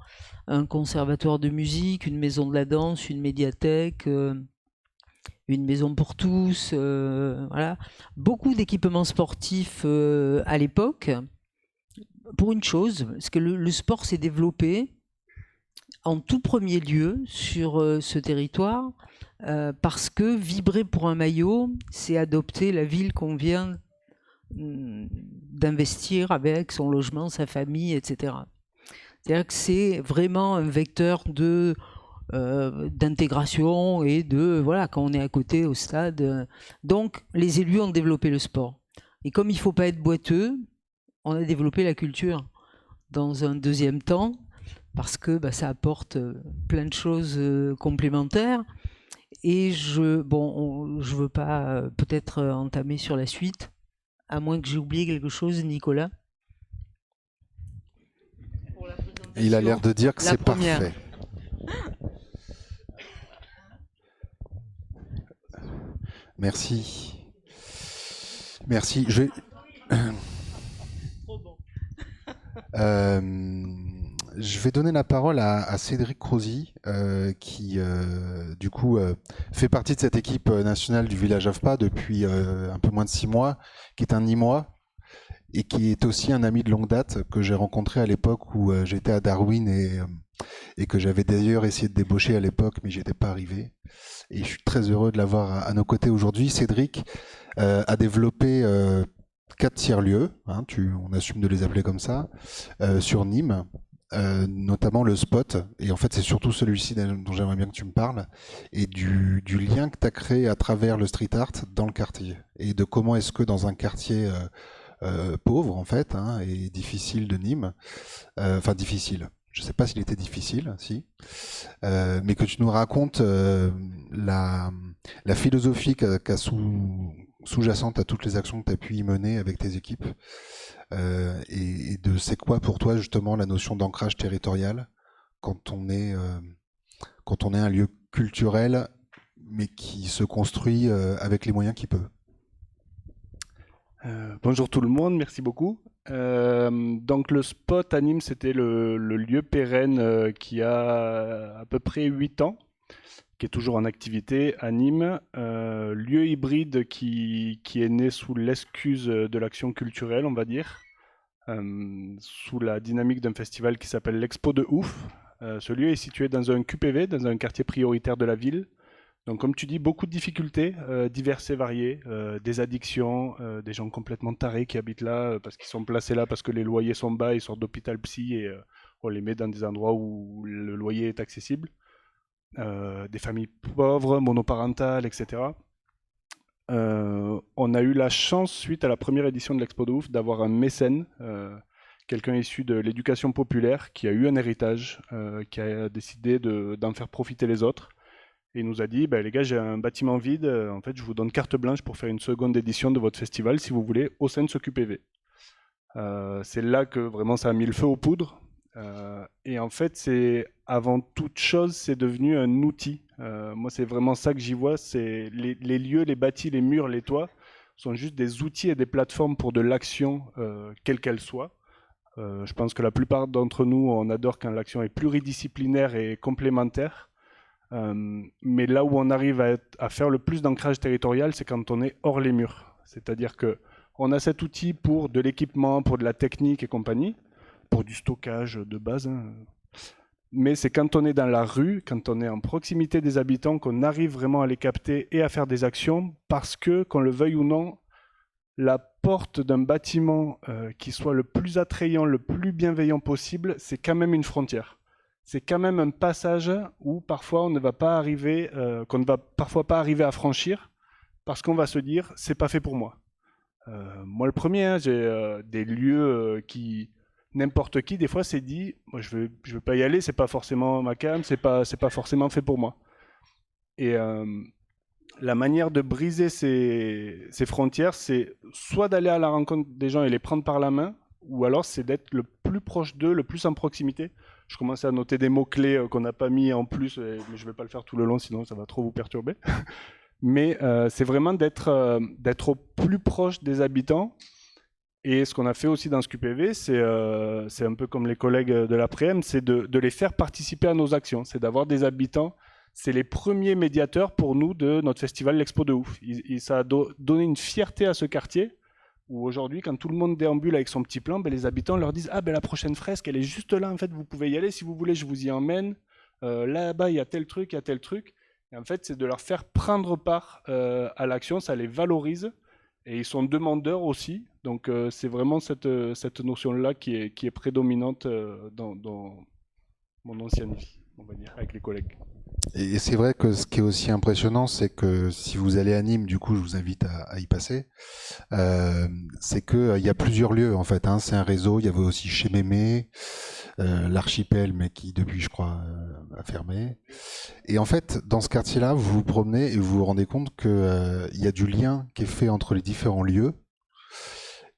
un conservatoire de musique, une maison de la danse, une médiathèque, une maison pour tous, voilà. Beaucoup d'équipements sportifs à l'époque, pour une chose, parce que le sport s'est développé en tout premier lieu sur ce territoire, parce que vibrer pour un maillot, c'est adopter la ville qu'on vient d'investir avec son logement, sa famille, etc. C'est-à-dire que c'est vraiment un vecteur d'intégration et voilà, quand on est à côté au stade. Donc les élus ont développé le sport. Et comme il ne faut pas être boiteux, on a développé la culture dans un deuxième temps, parce que ça apporte plein de choses complémentaires. Et je veux pas peut-être entamer sur la suite, à moins que j'ai oublié quelque chose, Nicolas. Il a l'air de dire que c'est parfait. Merci. Merci. Je vais donner la parole à Cédric Crozy, qui du coup fait partie de cette équipe nationale du village AFPA depuis un peu moins de 6 mois, qui est un Nîmois et qui est aussi un ami de longue date que j'ai rencontré à l'époque où j'étais à Darwin et que j'avais d'ailleurs essayé de débaucher à l'époque, mais j'y étais pas arrivé. Et je suis très heureux de l'avoir à nos côtés aujourd'hui. Cédric a développé 4 tiers-lieux, on assume de les appeler comme ça, sur Nîmes. notamment le spot, et en fait c'est surtout celui-ci dont j'aimerais bien que tu me parles, et du lien que tu as créé à travers le street art dans le quartier, et de comment est-ce que dans un quartier pauvre en fait, hein, et difficile de Nîmes, enfin difficile, je sais pas s'il était difficile, si, mais que tu nous racontes la philosophie qu'a sous-jacente à toutes les actions que tu as pu y mener avec tes équipes, et de c'est quoi pour toi justement la notion d'ancrage territorial quand on est un lieu culturel mais qui se construit avec les moyens qu'il peut. Bonjour tout le monde, merci beaucoup. Donc le spot à Nîmes, c'était le lieu pérenne qui a à peu près 8 ans, qui est toujours en activité à Nîmes. Lieu hybride qui est né sous l'excuse de l'action culturelle, on va dire, sous la dynamique d'un festival qui s'appelle l'Expo de Ouf. Ce lieu est situé dans un QPV, dans un quartier prioritaire de la ville. Donc comme tu dis, beaucoup de difficultés diverses et variées, des addictions, des gens complètement tarés qui habitent là parce qu'ils sont placés là parce que les loyers sont bas, ils sortent d'hôpital psy et on les met dans des endroits où le loyer est accessible. Des familles pauvres, monoparentales, etc. On a eu la chance, suite à la première édition de l'Expo de Ouf, d'avoir un mécène, quelqu'un issu de l'éducation populaire, qui a eu un héritage, qui a décidé d'en faire profiter les autres. Et il nous a dit, les gars, j'ai un bâtiment vide, en fait, je vous donne carte blanche pour faire une seconde édition de votre festival, si vous voulez, au sein de ce QPV. C'est là que vraiment ça a mis le feu aux poudres. Et en fait, avant toute chose, c'est devenu un outil. Moi, c'est vraiment ça que j'y vois. C'est les lieux, les bâtis, les murs, les toits sont juste des outils et des plateformes pour de l'action, quelle qu'elle soit. Je pense que la plupart d'entre nous, on adore quand l'action est pluridisciplinaire et complémentaire. Mais là où on arrive à faire le plus d'ancrage territorial, c'est quand on est hors les murs. C'est-à-dire qu'on a cet outil pour de l'équipement, pour de la technique et compagnie, pour du stockage de base. Hein. Mais c'est quand on est dans la rue, quand on est en proximité des habitants, qu'on arrive vraiment à les capter et à faire des actions, parce que, qu'on le veuille ou non, la porte d'un bâtiment qui soit le plus attrayant, le plus bienveillant possible, c'est quand même une frontière. C'est quand même un passage où parfois on ne va pas arriver, qu'on ne va parfois pas arriver à franchir, parce qu'on va se dire, c'est pas fait pour moi. Moi le premier, hein, j'ai des lieux qui... N'importe qui, des fois, s'est dit, moi, je veux pas y aller, c'est pas forcément ma cam, c'est pas forcément fait pour moi. Et la manière de briser ces frontières, c'est soit d'aller à la rencontre des gens et les prendre par la main, ou alors c'est d'être le plus proche d'eux, le plus en proximité. Je commençais à noter des mots-clés qu'on n'a pas mis en plus, mais je vais pas le faire tout le long, sinon ça va trop vous perturber. Mais c'est vraiment d'être au plus proche des habitants. Et ce qu'on a fait aussi dans ce QPV, c'est un peu comme les collègues de l'après-midi, c'est de les faire participer à nos actions. C'est d'avoir des habitants. C'est les premiers médiateurs pour nous de notre festival l'Expo de Ouf. Ça a donné une fierté à ce quartier où aujourd'hui, quand tout le monde déambule avec son petit plan, les habitants leur disent « Ah, la prochaine fresque, elle est juste là, en fait, vous pouvez y aller. Si vous voulez, je vous y emmène. Là-bas, il y a tel truc, il y a tel truc. » Et en fait, c'est de leur faire prendre part à l'action. Ça les valorise. Et ils sont demandeurs aussi, donc c'est vraiment cette notion-là qui est prédominante dans mon ancienne vie, on va dire, avec les collègues. Et c'est vrai que ce qui est aussi impressionnant, c'est que si vous allez à Nîmes, du coup, je vous invite à y passer, c'est qu'il y a plusieurs lieux, en fait. Hein, c'est un réseau, il y avait aussi chez Mémé, l'archipel, mais qui, depuis, je crois, a fermé. Et en fait, dans ce quartier-là, vous vous promenez et vous vous rendez compte qu'il y a du lien qui est fait entre les différents lieux.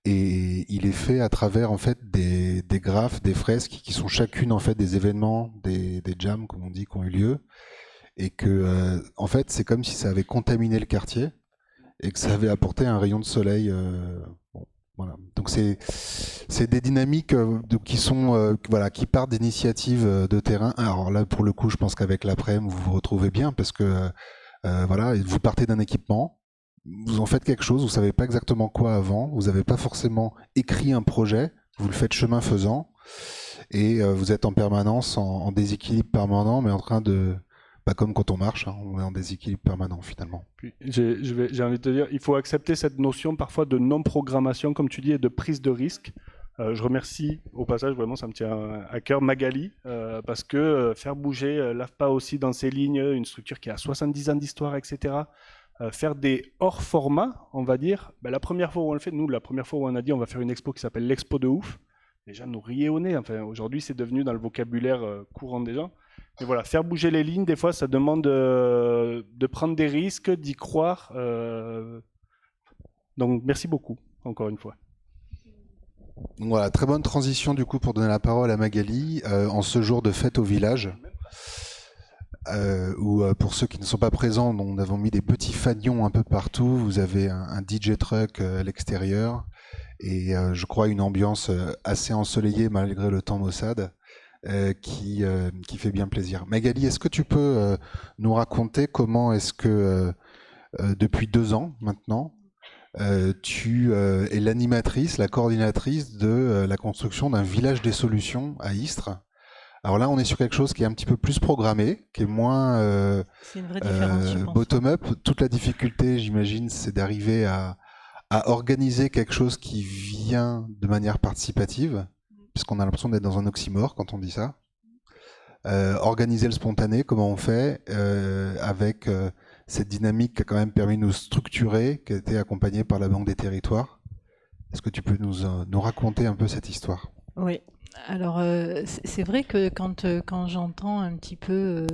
Et il est fait à travers en fait des graphes, des fresques qui sont chacune en fait des événements, des jams comme on dit, qui ont eu lieu, et que en fait c'est comme si ça avait contaminé le quartier et que ça avait apporté un rayon de soleil. Bon, voilà. Donc c'est des dynamiques qui sont qui partent d'initiatives de terrain. Alors là pour le coup, je pense qu'avec l'après-midi vous vous retrouvez bien parce que vous partez d'un équipement. Vous en faites quelque chose, vous savez pas exactement quoi avant, vous n'avez pas forcément écrit un projet, vous le faites chemin faisant, et vous êtes en permanence en déséquilibre permanent, mais en train de... comme quand on marche, hein, on est en déséquilibre permanent finalement. Puis, j'ai envie de te dire, il faut accepter cette notion parfois de non-programmation, comme tu dis, et de prise de risque. Je remercie au passage, vraiment ça me tient à cœur, Magali, parce que faire bouger l'AFPA aussi dans ses lignes, une structure qui a 70 ans d'histoire, etc., faire des hors formats, on va dire, ben, la première fois où on le fait, nous, la première fois où on a dit on va faire une expo qui s'appelle l'expo de ouf, les gens nous riaient au nez. Enfin, aujourd'hui, c'est devenu dans le vocabulaire courant des gens. Mais voilà, faire bouger les lignes, des fois, ça demande de prendre des risques, d'y croire. Donc, merci beaucoup, encore une fois. Donc voilà, très bonne transition du coup pour donner la parole à Magali en ce jour de fête au village. Où pour ceux qui ne sont pas présents, nous avons mis des petits fanions un peu partout. Vous avez un DJ truck à l'extérieur et je crois une ambiance assez ensoleillée malgré le temps maussade qui fait bien plaisir. Magali, est-ce que tu peux nous raconter comment est-ce que depuis 2 ans maintenant, tu es l'animatrice, la coordinatrice de la construction d'un village des solutions à Istres. Alors là, on est sur quelque chose qui est un petit peu plus programmé, qui est moins C'est une vraie différence, je pense. bottom-up. Toute la difficulté, j'imagine, c'est d'arriver à organiser quelque chose qui vient de manière participative, puisqu'on a l'impression d'être dans un oxymore quand on dit ça. Organiser le spontané, comment on fait, avec cette dynamique qui a quand même permis de nous structurer, qui a été accompagnée par la Banque des Territoires. Est-ce que tu peux nous raconter un peu cette histoire ? Oui. Alors, c'est vrai que quand j'entends un petit peu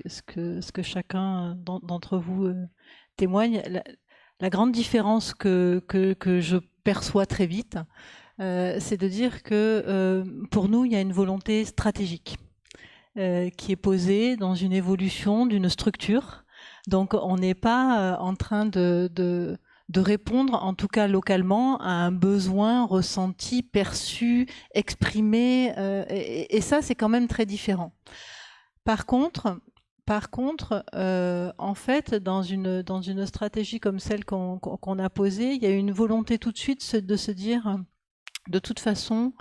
ce que chacun d'entre vous témoigne, la grande différence que je perçois très vite, c'est de dire que pour nous, il y a une volonté stratégique qui est posée dans une évolution d'une structure. Donc, on n'est pas en train de répondre, en tout cas localement, à un besoin ressenti, perçu, exprimé. Et ça, c'est quand même très différent. Par contre, en fait, dans une stratégie comme celle qu'on a posée, il y a une volonté tout de suite de se dire, de toute façon,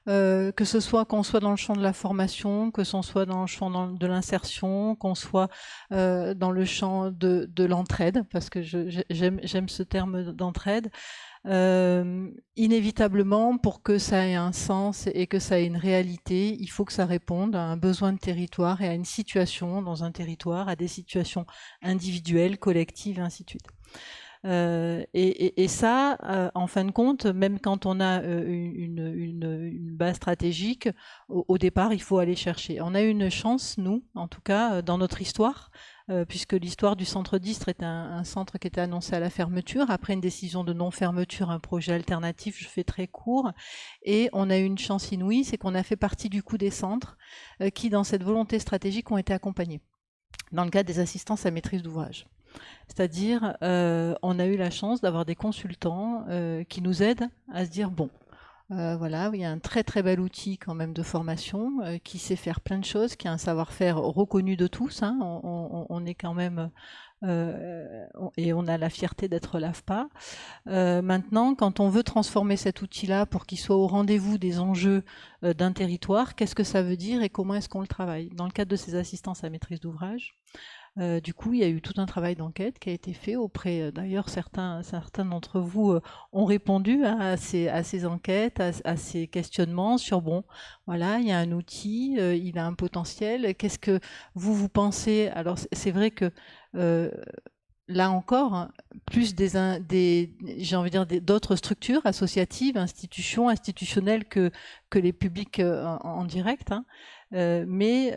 que ce soit qu'on soit dans le champ de la formation, que ce soit dans le champ de l'insertion, qu'on soit dans le champ de l'entraide, parce que j'aime ce terme d'entraide, inévitablement, pour que ça ait un sens et que ça ait une réalité, il faut que ça réponde à un besoin de territoire et à une situation dans un territoire, à des situations individuelles, collectives, et ainsi de suite. Et ça, en fin de compte, même quand on a une base stratégique, au départ, il faut aller chercher. On a eu une chance, nous, en tout cas, dans notre histoire, puisque l'histoire du centre d'Istres est un centre qui était annoncé à la fermeture. Après une décision de non-fermeture, un projet alternatif, je fais très court. Et on a eu une chance inouïe, c'est qu'on a fait partie du coup des centres qui, dans cette volonté stratégique, ont été accompagnés dans le cadre des assistances à maîtrise d'ouvrage. C'est-à-dire, on a eu la chance d'avoir des consultants qui nous aident à se dire, bon, voilà, il y a un très très bel outil quand même de formation qui sait faire plein de choses, qui a un savoir-faire reconnu de tous. Hein, on est quand même... et on a la fierté d'être l'AFPA. Maintenant, quand on veut transformer cet outil-là pour qu'il soit au rendez-vous des enjeux d'un territoire, qu'est-ce que ça veut dire et comment est-ce qu'on le travaille ? Dans le cadre de ces assistances à maîtrise d'ouvrage, du coup, il y a eu tout un travail d'enquête qui a été fait auprès, d'ailleurs, certains d'entre vous ont répondu à ces enquêtes, à ces questionnements sur, bon, voilà, il y a un outil, il a un potentiel, qu'est-ce que vous pensez ? Alors, c'est vrai que là encore, hein, plus j'ai envie de dire d'autres structures associatives, institutionnelles que les publics en direct, hein. Mais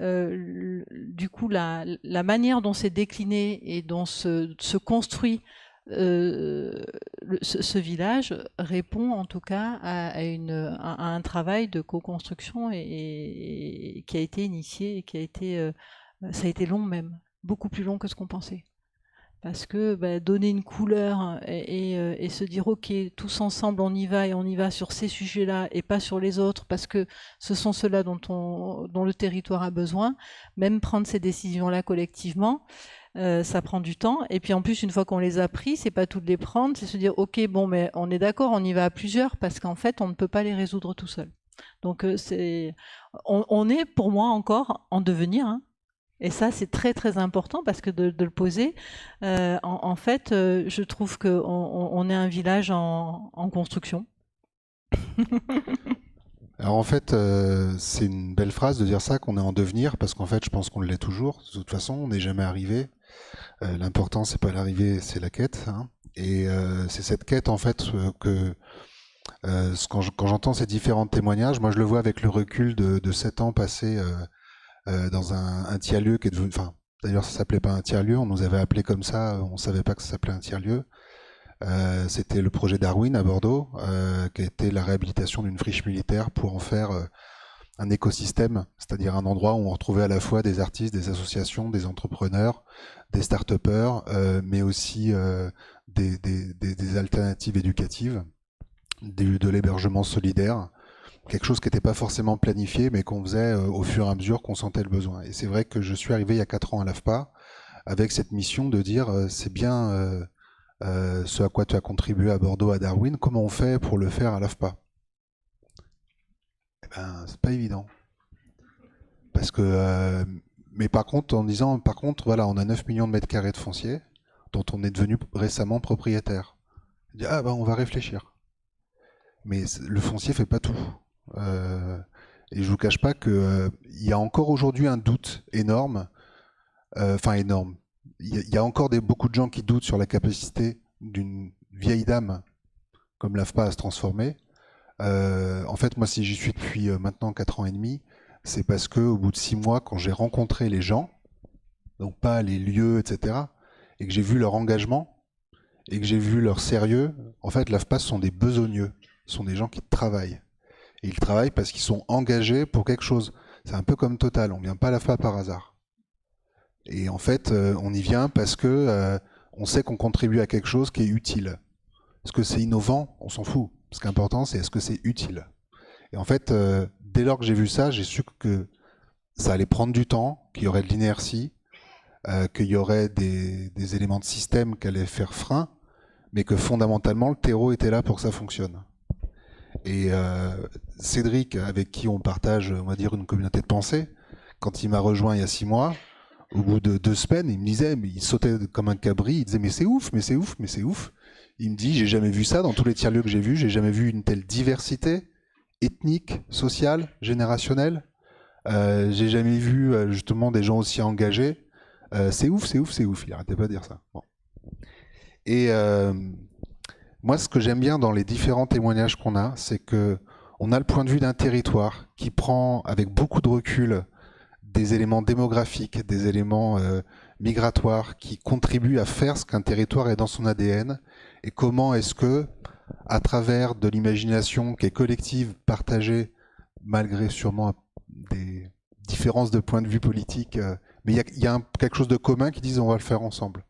du coup, la manière dont c'est décliné et dont se construit ce village répond en tout cas à un travail de co-construction et qui a été initié et qui a été, ça a été long même, beaucoup plus long que ce qu'on pensait. Parce que donner une couleur et se dire ok, tous ensemble on y va et on y va sur ces sujets-là et pas sur les autres parce que ce sont ceux-là dont le territoire a besoin, même prendre ces décisions-là collectivement, ça prend du temps. Et puis en plus, une fois qu'on les a pris, c'est pas toutes les prendre, c'est se dire ok, bon, mais on est d'accord, on y va à plusieurs parce qu'en fait on ne peut pas les résoudre tout seul. Donc on est pour moi encore en devenir, hein. Et ça, c'est très très important parce que de le poser, en fait, je trouve qu'on est un village en construction. Alors en fait, c'est une belle phrase de dire ça, qu'on est en devenir, parce qu'en fait, je pense qu'on l'est toujours. De toute façon, on n'est jamais arrivé. L'important, c'est pas l'arrivée, c'est la quête, hein. Et c'est cette quête, en fait, quand j'entends ces différents témoignages, moi, je le vois avec le recul de 7 ans passés dans un tiers-lieu qui est devenu... Enfin, d'ailleurs, ça s'appelait pas un tiers-lieu, on nous avait appelé comme ça, on savait pas que ça s'appelait un tiers-lieu. C'était le projet Darwin à Bordeaux, qui a été la réhabilitation d'une friche militaire pour en faire un écosystème, c'est-à-dire un endroit où on retrouvait à la fois des artistes, des associations, des entrepreneurs, des start-upers, mais aussi des alternatives éducatives, de l'hébergement solidaire, quelque chose qui n'était pas forcément planifié, mais qu'on faisait au fur et à mesure qu'on sentait le besoin. Et c'est vrai que je suis arrivé il y a 4 ans à l'AFPA avec cette mission de dire c'est bien ce à quoi tu as contribué à Bordeaux, à Darwin, comment on fait pour le faire à l'AFPA? Eh ben, c'est pas évident. Parce que, mais par contre, en disant, par contre, voilà, on a 9 millions de mètres carrés de foncier, dont on est devenu récemment propriétaire. On dit, ah ben, on va réfléchir. Mais le foncier fait pas tout. Et je vous cache pas que il y a encore aujourd'hui un doute énorme, enfin énorme. Il y a encore beaucoup de gens qui doutent sur la capacité d'une vieille dame comme l'AFPA à se transformer. En fait, moi, si j'y suis depuis maintenant 4 ans et demi, c'est parce que au bout de 6 mois, quand j'ai rencontré les gens, donc pas les lieux, etc., et que j'ai vu leur engagement, et que j'ai vu leur sérieux, en fait, l'AFPA, ce sont des besogneux, ce sont des gens qui travaillent. Et ils travaillent parce qu'ils sont engagés pour quelque chose. C'est un peu comme Total, on vient pas à l'AFPA par hasard. Et en fait, on y vient parce que on sait qu'on contribue à quelque chose qui est utile. Est-ce que c'est innovant? On s'en fout. Ce qui est important, c'est est-ce que c'est utile? Et en fait, dès lors que j'ai vu ça, j'ai su que ça allait prendre du temps, qu'il y aurait de l'inertie, qu'il y aurait des éléments de système qui allaient faire frein, mais que fondamentalement, le terreau était là pour que ça fonctionne. Et Cédric, avec qui on partage, on va dire, une communauté de pensée, quand il m'a rejoint il y a 6 mois, au bout de 2 semaines, il me disait, mais il sautait comme un cabri, il disait, mais c'est ouf, mais c'est ouf, mais c'est ouf. Il me dit, j'ai jamais vu ça dans tous les tiers-lieux que j'ai vus, j'ai jamais vu une telle diversité ethnique, sociale, générationnelle. J'ai jamais vu justement des gens aussi engagés. C'est ouf, c'est ouf, c'est ouf. Il arrêtait pas de dire ça. Bon. Et moi, ce que j'aime bien dans les différents témoignages qu'on a, c'est que on a le point de vue d'un territoire qui prend avec beaucoup de recul des éléments démographiques, des éléments migratoires qui contribuent à faire ce qu'un territoire est dans son ADN, et comment est-ce que, à travers de l'imagination qui est collective, partagée, malgré sûrement des différences de point de vue politique, mais il y a quelque chose de commun qui disent on va le faire ensemble.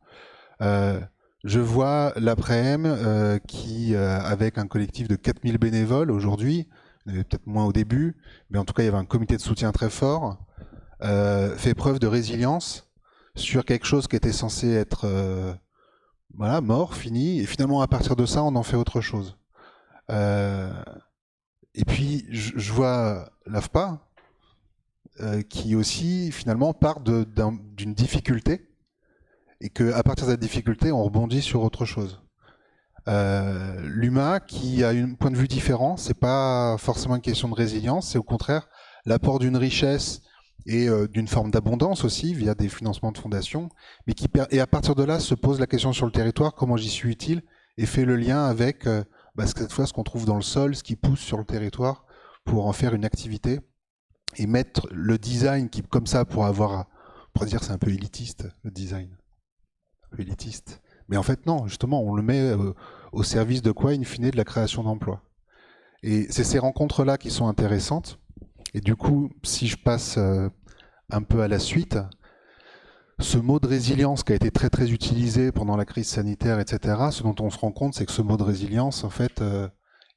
Je vois l'après-m qui, avec un collectif de 4000 bénévoles aujourd'hui, peut-être moins au début, mais en tout cas il y avait un comité de soutien très fort, fait preuve de résilience sur quelque chose qui était censé être voilà, mort, fini, et finalement à partir de ça on en fait autre chose. Et puis je vois l'AFPA qui aussi finalement part d'une difficulté, et qu'à partir de cette difficulté on rebondit sur autre chose. L'UMA qui a un point de vue différent, c'est pas forcément une question de résilience, c'est au contraire l'apport d'une richesse et d'une forme d'abondance aussi via des financements de fondations, mais et à partir de là se pose la question sur le territoire, comment j'y suis utile, et fait le lien avec cette fois ce qu'on trouve dans le sol, ce qui pousse sur le territoire pour en faire une activité, et mettre le design qui, comme ça, pour dire c'est un peu élitiste, le design, un peu élitiste. Mais en fait non, justement on le met au service de quoi, in fine, de la création d'emplois. Et c'est ces rencontres-là qui sont intéressantes. Et du coup, si je passe un peu à la suite, ce mot de résilience qui a été très très utilisé pendant la crise sanitaire, etc., ce dont on se rend compte, c'est que ce mot de résilience, en fait,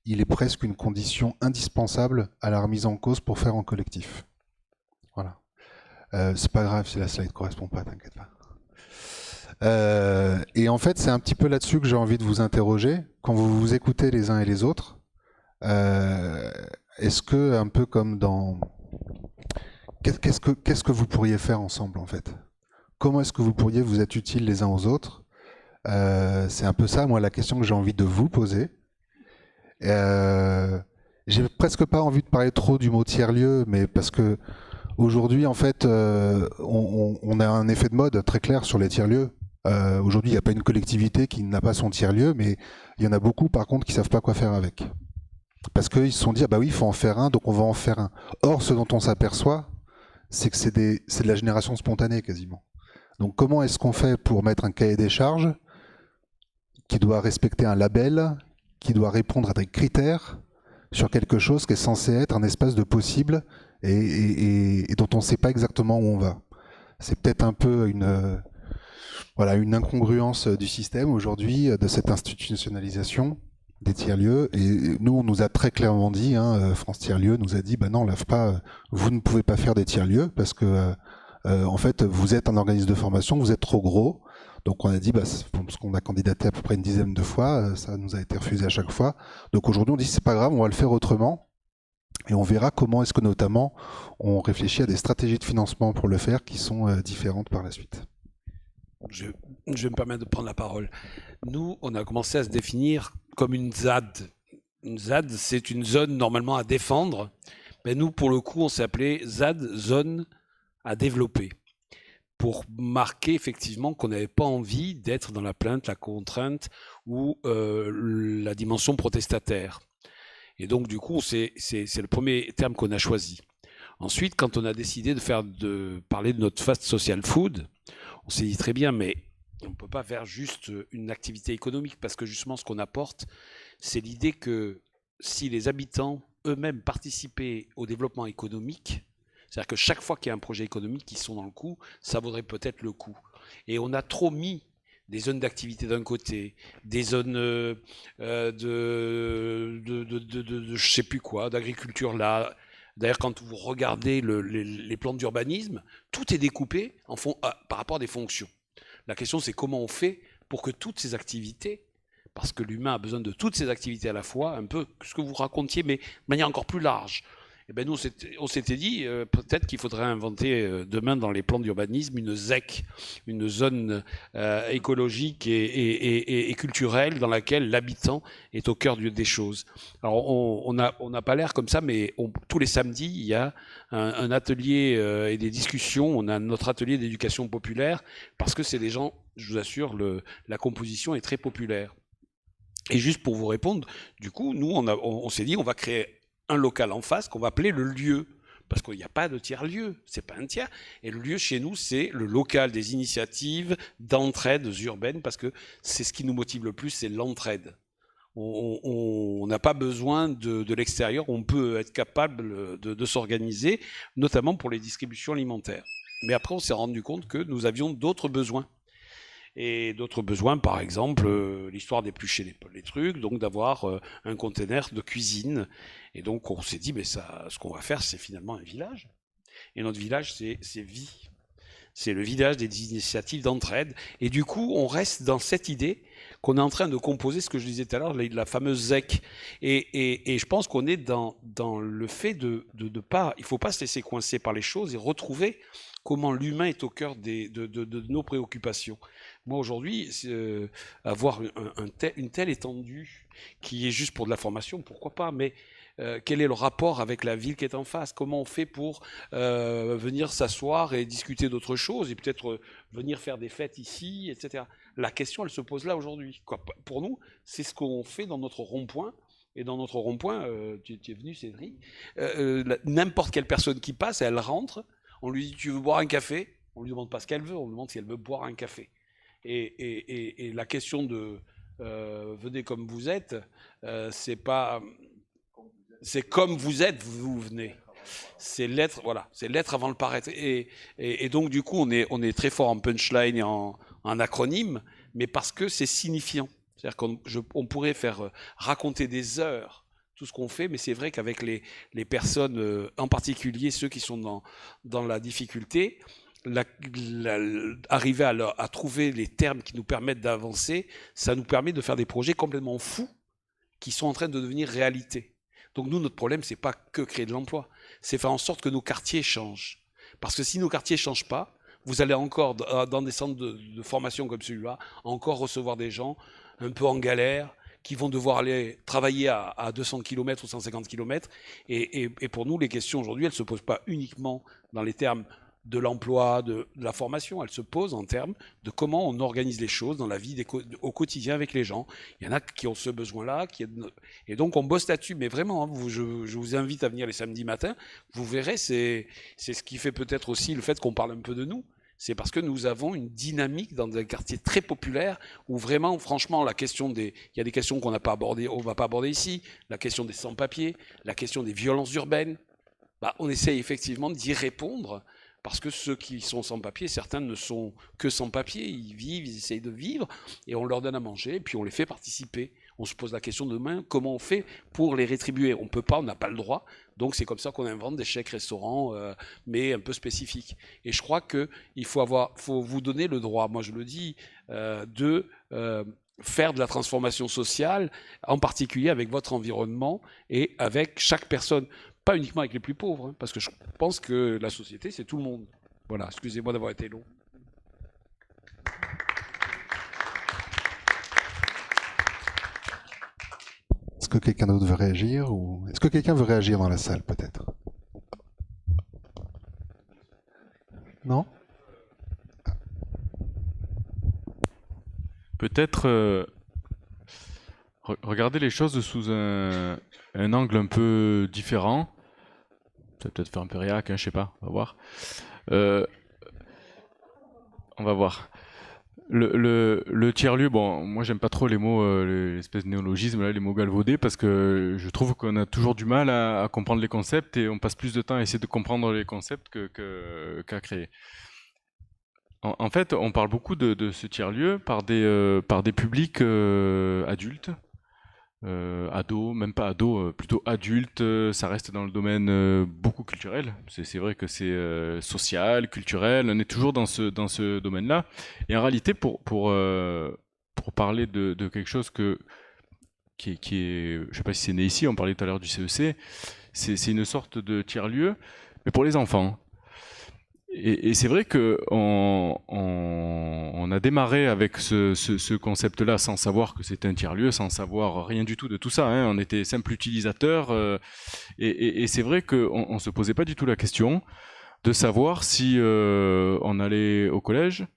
il est presque une condition indispensable à la remise en cause pour faire en collectif. Voilà. C'est pas grave si la slide ne correspond pas, t'inquiète pas. Et en fait, c'est un petit peu là-dessus que j'ai envie de vous interroger. Quand vous vous écoutez les uns et les autres, est-ce que, un peu comme dans... Qu'est-ce que vous pourriez faire ensemble, en fait? Comment est-ce que vous pourriez vous être utiles les uns aux autres? C'est un peu ça, moi, la question que j'ai envie de vous poser. Et J'ai presque pas envie de parler trop du mot tiers-lieu, mais parce que aujourd'hui, en fait, on a un effet de mode très clair sur les tiers-lieux. Aujourd'hui, il n'y a pas une collectivité qui n'a pas son tiers-lieu, mais il y en a beaucoup, par contre, qui savent pas quoi faire avec. Parce qu'ils se sont dit, ah bah oui, il faut en faire un, donc on va en faire un. Or, ce dont on s'aperçoit, c'est que c'est de la génération spontanée, quasiment. Donc comment est-ce qu'on fait pour mettre un cahier des charges qui doit respecter un label, qui doit répondre à des critères sur quelque chose qui est censé être un espace de possible et dont on ne sait pas exactement où on va. C'est peut-être un peu une incongruence du système aujourd'hui, de cette institutionnalisation des tiers-lieux. Et nous, on nous a très clairement dit, France Tiers-Lieux nous a dit, bah non, l'AFPA, vous ne pouvez pas faire des tiers-lieux parce que en fait, vous êtes un organisme de formation, vous êtes trop gros. Donc on a dit, parce qu'on a candidaté à peu près une dizaine de fois, ça nous a été refusé à chaque fois. Donc aujourd'hui, on dit, c'est pas grave, on va le faire autrement. Et on verra comment est-ce que notamment on réfléchit à des stratégies de financement pour le faire qui sont différentes par la suite. Je vais me permettre de prendre la parole. Nous, on a commencé à se définir comme une ZAD. Une ZAD, c'est une zone normalement à défendre. Mais nous, pour le coup, on s'est appelé ZAD, zone à développer, pour marquer effectivement qu'on n'avait pas envie d'être dans la plainte, la contrainte ou la dimension protestataire. Et donc, du coup, c'est le premier terme qu'on a choisi. Ensuite, quand on a décidé de parler de notre fast social food, on s'est dit très bien, mais on ne peut pas faire juste une activité économique, parce que justement, ce qu'on apporte, c'est l'idée que si les habitants eux-mêmes participaient au développement économique, c'est-à-dire que chaque fois qu'il y a un projet économique qui sont dans le coup, ça vaudrait peut-être le coup. Et on a trop mis des zones d'activité d'un côté, des zones je sais plus quoi, d'agriculture là. D'ailleurs, quand vous regardez les plans d'urbanisme, tout est découpé par rapport à des fonctions. La question, c'est comment on fait pour que toutes ces activités, parce que l'humain a besoin de toutes ces activités à la fois, un peu ce que vous racontiez, mais de manière encore plus large. Et ben nous, on s'était dit, peut-être qu'il faudrait inventer demain dans les plans d'urbanisme une ZEC, une zone écologique et culturelle dans laquelle l'habitant est au cœur des choses. Alors on n'a pas l'air comme ça, mais tous les samedis, il y a un atelier et des discussions. On a notre atelier d'éducation populaire, parce que c'est des gens, je vous assure, la composition est très populaire. Et juste pour vous répondre, du coup, nous, on s'est dit, on va créer un local en face qu'on va appeler le lieu, parce qu'il n'y a pas de tiers-lieu, c'est pas un tiers. Et le lieu chez nous, c'est le local des initiatives d'entraide urbaines, parce que c'est ce qui nous motive le plus, c'est l'entraide. On n'a pas besoin de l'extérieur, on peut être capable de s'organiser, notamment pour les distributions alimentaires. Mais après, on s'est rendu compte que nous avions d'autres besoins. Et d'autres besoins, par exemple, l'histoire d'éplucher les trucs, donc d'avoir un container de cuisine. Et donc on s'est dit, mais ce qu'on va faire, c'est finalement un village. Et notre village, c'est vie. C'est le village des initiatives d'entraide. Et du coup, on reste dans cette idée qu'on est en train de composer ce que je disais tout à l'heure, la fameuse ZEC. Et je pense qu'on est dans le fait de pas, il ne faut pas se laisser coincer par les choses et retrouver comment l'humain est au cœur de nos préoccupations. Moi, aujourd'hui, avoir une telle étendue qui est juste pour de la formation, pourquoi pas, mais quel est le rapport avec la ville qui est en face? Comment on fait pour venir s'asseoir et discuter d'autres choses et peut-être venir faire des fêtes ici, etc. La question, elle se pose là aujourd'hui. Pour nous, c'est ce qu'on fait dans notre rond-point. Et dans notre rond-point, tu es venu, Cédric, n'importe quelle personne qui passe, elle rentre, on lui dit, tu veux boire un café? On lui demande pas ce qu'elle veut, on lui demande si elle veut boire un café. Et la question de venez comme vous êtes, c'est pas... C'est comme vous êtes, vous venez. C'est l'être, voilà, c'est l'être avant le paraître. Et donc du coup, on est très fort en punchline et en acronyme, mais parce que c'est signifiant. C'est-à-dire qu'on pourrait faire raconter des heures tout ce qu'on fait, mais c'est vrai qu'avec les personnes, en particulier ceux qui sont dans la difficulté, arriver à trouver les termes qui nous permettent d'avancer, ça nous permet de faire des projets complètement fous qui sont en train de devenir réalité. Donc nous, notre problème, c'est pas que créer de l'emploi, c'est faire en sorte que nos quartiers changent. Parce que si nos quartiers ne changent pas, vous allez encore, dans des centres de formation comme celui-là, encore recevoir des gens un peu en galère, qui vont devoir aller travailler à 200 km ou 150 km. Et pour nous, les questions aujourd'hui, elles ne se posent pas uniquement dans les termes de l'emploi, de la formation, elles se posent en termes de comment on organise les choses dans la vie au quotidien avec les gens. Il y en a qui ont ce besoin-là, et donc on bosse là-dessus. Mais vraiment, hein, je vous invite à venir les samedis matins. Vous verrez, c'est ce qui fait peut-être aussi le fait qu'on parle un peu de nous. C'est parce que nous avons une dynamique dans un quartier très populaire où vraiment, franchement, il y a des questions qu'on n'a pas abordées, on va pas aborder ici, la question des sans-papiers, la question des violences urbaines. On essaye effectivement d'y répondre. Parce que ceux qui sont sans papier, certains ne sont que sans papier, ils vivent, ils essayent de vivre, et on leur donne à manger, et puis on les fait participer. On se pose la question demain, comment on fait pour les rétribuer? On ne peut pas, on n'a pas le droit, donc c'est comme ça qu'on invente des chèques restaurants, mais un peu spécifiques. Et je crois qu'il faut vous donner le droit, moi je le dis, de faire de la transformation sociale, en particulier avec votre environnement et avec chaque personne. Pas uniquement avec les plus pauvres, hein, parce que je pense que la société, c'est tout le monde. Voilà, excusez-moi d'avoir été long. Est-ce que quelqu'un d'autre veut réagir ou est-ce que quelqu'un veut réagir dans la salle, peut-être? Non? Peut-être regarder les choses sous un angle un peu différent. Ça va peut-être faire un peu réac, hein, je sais pas, on va voir. On va voir. Le tiers-lieu, bon, moi j'aime pas trop les mots, l'espèce de néologisme, là, les mots galvaudés, parce que je trouve qu'on a toujours du mal à comprendre les concepts et on passe plus de temps à essayer de comprendre les concepts qu'à créer. En fait, on parle beaucoup de ce tiers-lieu par des publics adultes, ados, même pas ados, plutôt adultes, ça reste dans le domaine beaucoup culturel. C'est vrai que c'est social, culturel, on est toujours dans ce domaine-là. Et en réalité, pour parler de quelque chose qui est, je sais pas si c'est né ici, on parlait tout à l'heure du CEC, c'est une sorte de tiers-lieu, mais pour les enfants. Et c'est vrai qu'on a démarré avec ce concept-là sans savoir que c'était un tiers-lieu, sans savoir rien du tout de tout ça. Hein. On était simple utilisateur et c'est vrai qu'on ne se posait pas du tout la question de savoir si on allait au collège,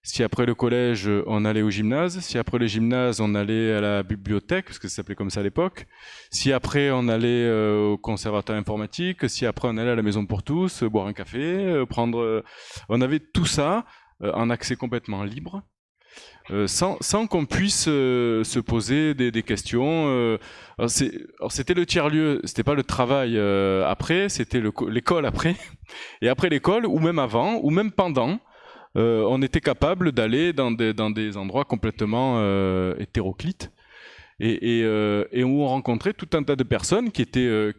si après le collège on allait au gymnase, si après le gymnase on allait à la bibliothèque, parce que ça s'appelait comme ça à l'époque, si après on allait au conservatoire informatique, si après on allait à la maison pour tous, boire un café, on avait tout ça en accès complètement libre, sans qu'on puisse se poser des questions. Alors c'était le tiers-lieu, c'était pas le travail après, c'était l'école après, et après l'école, ou même avant, ou même pendant. On était capable d'aller dans des endroits complètement hétéroclites et où on rencontrait tout un tas de personnes qui étaient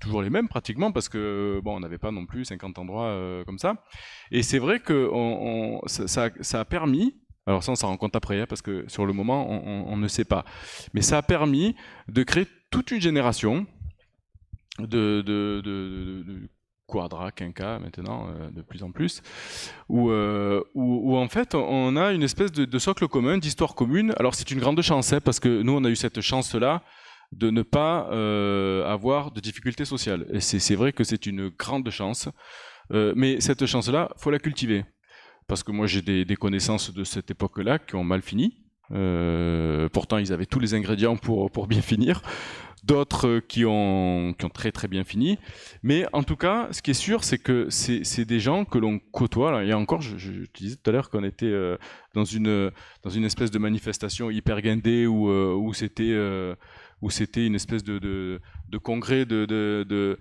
toujours les mêmes pratiquement, parce que bon, on n'avait pas non plus 50 endroits comme ça. Et c'est vrai que ça a permis, alors ça on s'en rend compte après, hein, parce que sur le moment on ne sait pas, mais ça a permis de créer toute une génération de quadra, quinca maintenant, de plus en plus, où en fait on a une espèce de socle commun, d'histoire commune. Alors c'est une grande chance, hein, parce que nous on a eu cette chance-là de ne pas avoir de difficultés sociales. Et c'est vrai que c'est une grande chance, mais cette chance-là, faut la cultiver. Parce que moi j'ai des connaissances de cette époque-là qui ont mal fini. Pourtant ils avaient tous les ingrédients pour bien finir. D'autres qui ont très très bien fini. Mais en tout cas, ce qui est sûr, c'est que c'est des gens que l'on côtoie. Là, et encore, je te disais tout à l'heure qu'on était dans une espèce de manifestation hyper guindée où c'était une espèce de congrès de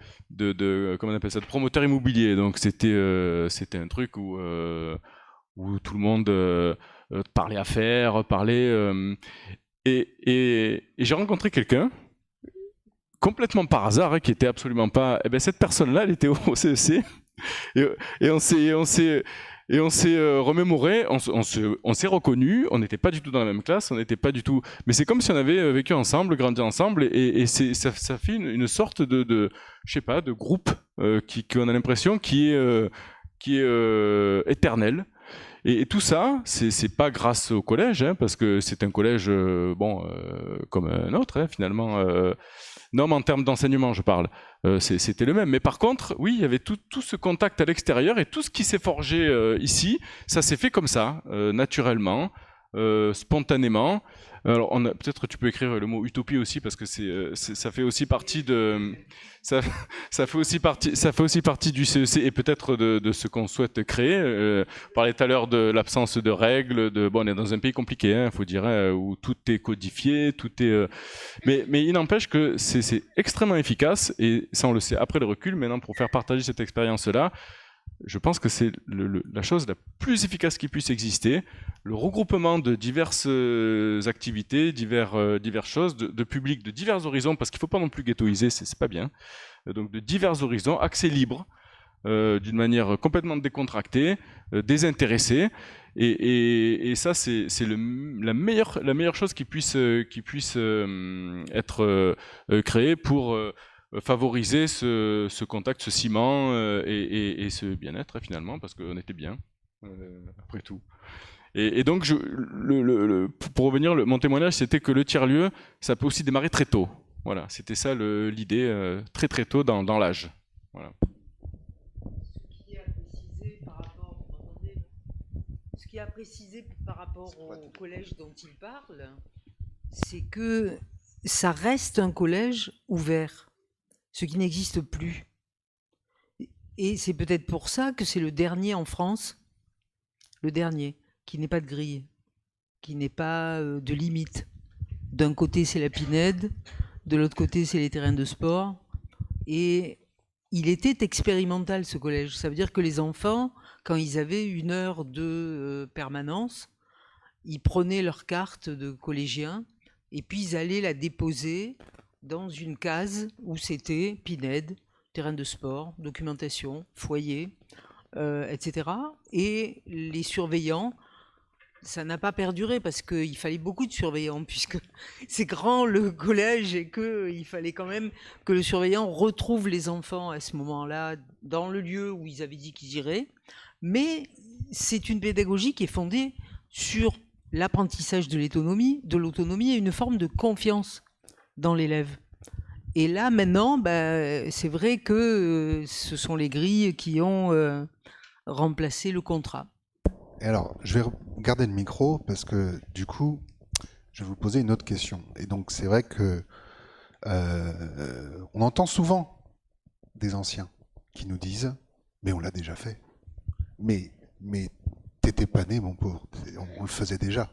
comment on appelle ça, de promoteurs immobiliers. Donc c'était un truc où tout le monde parlait affaires, et j'ai rencontré quelqu'un complètement par hasard, hein, qui était absolument pas. Eh ben cette personne-là, elle était au CEC, et on s'est remémoré, on s'est reconnus. On n'était pas du tout dans la même classe, on n'était pas du tout. Mais c'est comme si on avait vécu ensemble, grandi ensemble, et ça fait une sorte je sais pas, de groupe qui on a l'impression qui est éternel. Et tout ça, c'est pas grâce au collège, hein, parce que c'est un collège comme un autre, hein, finalement. Non, mais en termes d'enseignement, je parle. C'était le même. Mais par contre, oui, il y avait tout ce contact à l'extérieur et tout ce qui s'est forgé ici, ça s'est fait comme ça, naturellement, spontanément. Alors, peut-être tu peux écrire le mot utopie aussi parce que ça fait aussi partie de ça fait aussi partie du CEC et peut-être de ce qu'on souhaite créer. On parlait tout à l'heure de l'absence de règles. On est dans un pays compliqué, hein, faut dire, hein, où tout est codifié, tout est. Mais il n'empêche que c'est extrêmement efficace et ça on le sait après le recul. Maintenant, pour faire partager cette expérience-là, je pense que c'est la chose la plus efficace qui puisse exister. Le regroupement de diverses activités, diverses choses, de publics de divers horizons, parce qu'il ne faut pas non plus ghettoiser, c'est pas bien. Donc de divers horizons, accès libre, d'une manière complètement décontractée, désintéressée. Et ça, c'est la meilleure chose qui puisse être créée pour favoriser ce contact, ce ciment et ce bien-être finalement, parce qu'on était bien, après tout. Et donc, pour revenir, mon témoignage, c'était que le tiers-lieu, ça peut aussi démarrer très tôt. Voilà, c'était ça l'idée, très très tôt dans l'âge. Voilà. Ce qui est à préciser par rapport au collège dont il parle, c'est que ça reste un collège ouvert, ce qui n'existe plus. Et c'est peut-être pour ça que c'est le dernier en France, le dernier, qui n'est pas de grille, qui n'est pas de limite. D'un côté, c'est la Pinède, de l'autre côté, c'est les terrains de sport. Et il était expérimental, ce collège. Ça veut dire que les enfants, quand ils avaient 1 heure de permanence, ils prenaient leur carte de collégien et puis ils allaient la déposer dans une case où c'était Pinède, terrain de sport, documentation, foyer, etc. Et les surveillants, ça n'a pas perduré parce qu'il fallait beaucoup de surveillants puisque c'est grand le collège et qu'il fallait quand même que le surveillant retrouve les enfants à ce moment-là dans le lieu où ils avaient dit qu'ils iraient. Mais c'est une pédagogie qui est fondée sur l'apprentissage de l'autonomie et une forme de confiance dans l'élève. Et là, maintenant, c'est vrai que ce sont les grilles qui ont remplacé le contrat. Et alors, je vais garder le micro parce que du coup, je vais vous poser une autre question. Et donc, c'est vrai que on entend souvent des anciens qui nous disent « mais on l'a déjà fait ». Mais t'étais pas né, mon pauvre. On le faisait déjà.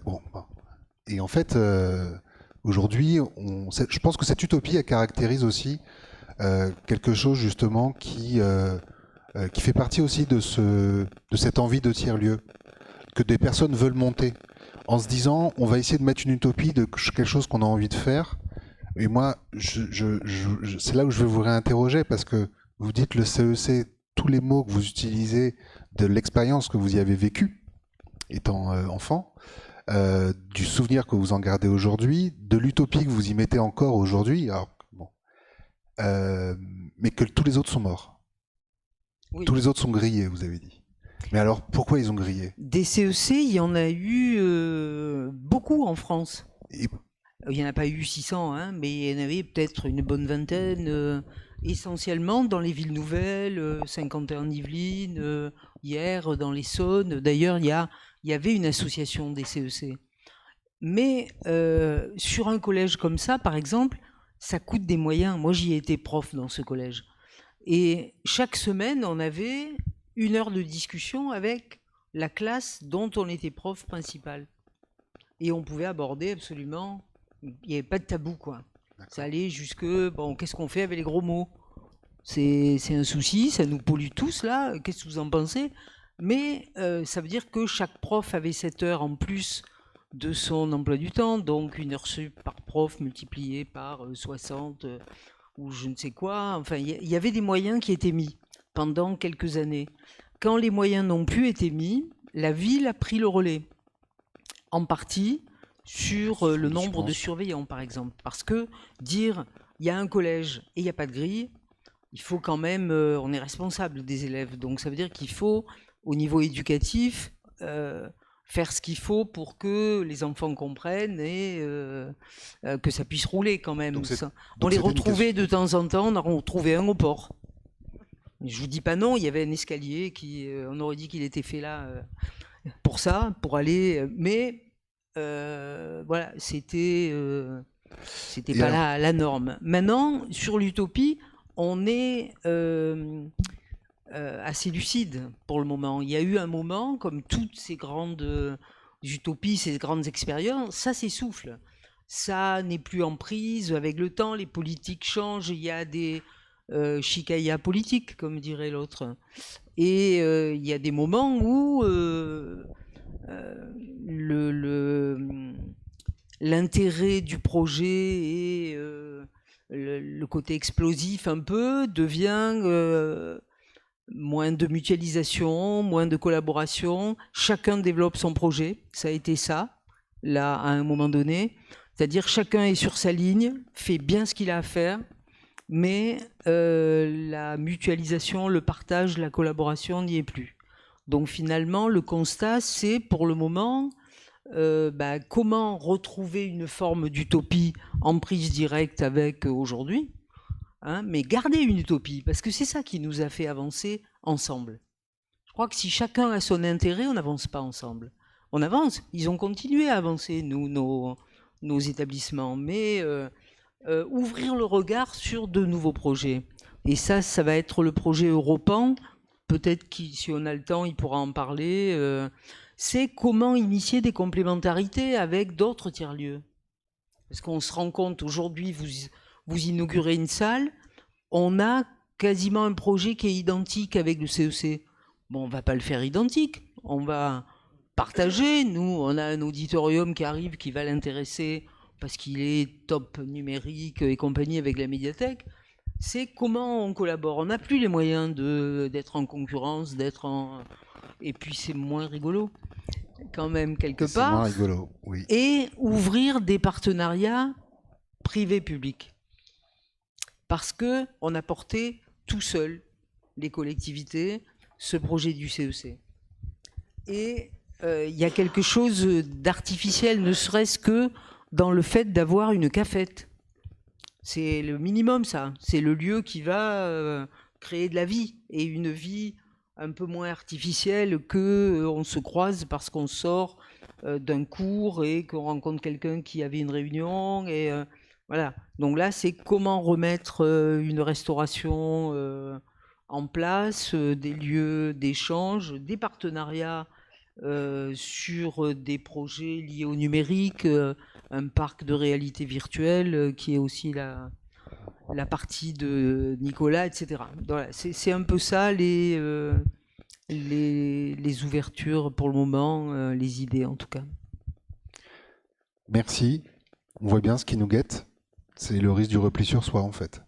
Bon. Et en fait, aujourd'hui, je pense que cette utopie, elle caractérise aussi quelque chose justement qui fait partie aussi de cette envie de tiers-lieu, que des personnes veulent monter, en se disant, on va essayer de mettre une utopie de quelque chose qu'on a envie de faire. Et moi, c'est là où je vais vous réinterroger, parce que vous dites le CEC, tous les mots que vous utilisez de l'expérience que vous y avez vécue, étant enfant, du souvenir que vous en gardez aujourd'hui, de l'utopie que vous y mettez encore aujourd'hui, mais que tous les autres sont morts. Oui. Tous les autres sont grillés, vous avez dit. Mais alors, pourquoi ils ont grillé? Des CEC, il y en a eu beaucoup en France. Il n'y en a pas eu 600, hein, mais il y en avait peut-être une bonne vingtaine, essentiellement dans les villes nouvelles, 51 Yvelines, hier dans l'Essonne. D'ailleurs, il y avait une association des CEC. Mais sur un collège comme ça, par exemple, ça coûte des moyens. Moi, j'y ai été prof dans ce collège. Et chaque semaine, on avait 1 heure de discussion avec la classe dont on était prof principal. Et on pouvait aborder absolument... Il n'y avait pas de tabou, quoi. Ça allait jusque... Bon, qu'est-ce qu'on fait avec les gros mots? C'est un souci, ça nous pollue tous, là. Qu'est-ce que vous en pensez? Mais ça veut dire que chaque prof avait 7 heures en plus de son emploi du temps, donc 1 heure sup par prof multipliée par 60... ou je ne sais quoi, enfin, il y avait des moyens qui étaient mis pendant quelques années. Quand les moyens n'ont plus été mis, la ville a pris le relais, en partie sur le nombre de surveillants, par exemple. Parce que dire, il y a un collège et il n'y a pas de grille, il faut quand même, on est responsable des élèves, donc ça veut dire qu'il faut, au niveau éducatif, faire ce qu'il faut pour que les enfants comprennent et que ça puisse rouler quand même. On les retrouvait de temps en temps, on en retrouvait un au port. Je vous dis pas non, il y avait un escalier on aurait dit qu'il était fait là pour ça, pour aller, mais voilà, c'était pas la norme. Maintenant, sur l'utopie, on est assez lucide pour le moment. Il y a eu un moment, comme toutes ces grandes utopies, ces grandes expériences, ça s'essouffle. Ça n'est plus en prise avec le temps, les politiques changent, il y a des chicaya politiques, comme dirait l'autre. Et il y a des moments où l'intérêt du projet et le côté explosif un peu devient moins de mutualisation, moins de collaboration. Chacun développe son projet. Ça a été ça, là, à un moment donné. C'est-à-dire chacun est sur sa ligne, fait bien ce qu'il a à faire, mais la mutualisation, le partage, la collaboration n'y est plus. Donc finalement, le constat, c'est pour le moment comment retrouver une forme d'utopie en prise directe avec aujourd'hui, hein, mais garder une utopie, parce que c'est ça qui nous a fait avancer ensemble. Je crois que si chacun a son intérêt, on n'avance pas ensemble. On avance, ils ont continué à avancer, nos établissements, mais ouvrir le regard sur de nouveaux projets. Et ça va être le projet Europan. Peut-être que si on a le temps, il pourra en parler. C'est comment initier des complémentarités avec d'autres tiers-lieux. Parce qu'on se rend compte, aujourd'hui, vous inaugurez une salle, on a quasiment un projet qui est identique avec le CEC. Bon, on ne va pas le faire identique, on va partager. Nous, on a un auditorium qui arrive, qui va l'intéresser parce qu'il est top numérique et compagnie avec la médiathèque. C'est comment on collabore. On n'a plus les moyens d'être en concurrence, et puis c'est moins rigolo, quand même, quelque part. C'est moins rigolo, oui. Et ouvrir des partenariats privés-publics. Parce qu'on a porté tout seul, les collectivités, ce projet du CEC. Et il y a quelque chose d'artificiel, ne serait-ce que dans le fait d'avoir une cafette. C'est le minimum, ça. C'est le lieu qui va créer de la vie, et une vie un peu moins artificielle qu'on se croise parce qu'on sort d'un cours et qu'on rencontre quelqu'un qui avait une réunion. Et voilà. Donc là, c'est comment remettre une restauration en place, des lieux d'échange, des partenariats sur des projets liés au numérique, un parc de réalité virtuelle qui est aussi la partie de Nicolas, etc. Voilà, c'est un peu ça les ouvertures pour le moment, les idées en tout cas. Merci. On voit bien ce qui nous guette. C'est le risque du repli sur soi en fait.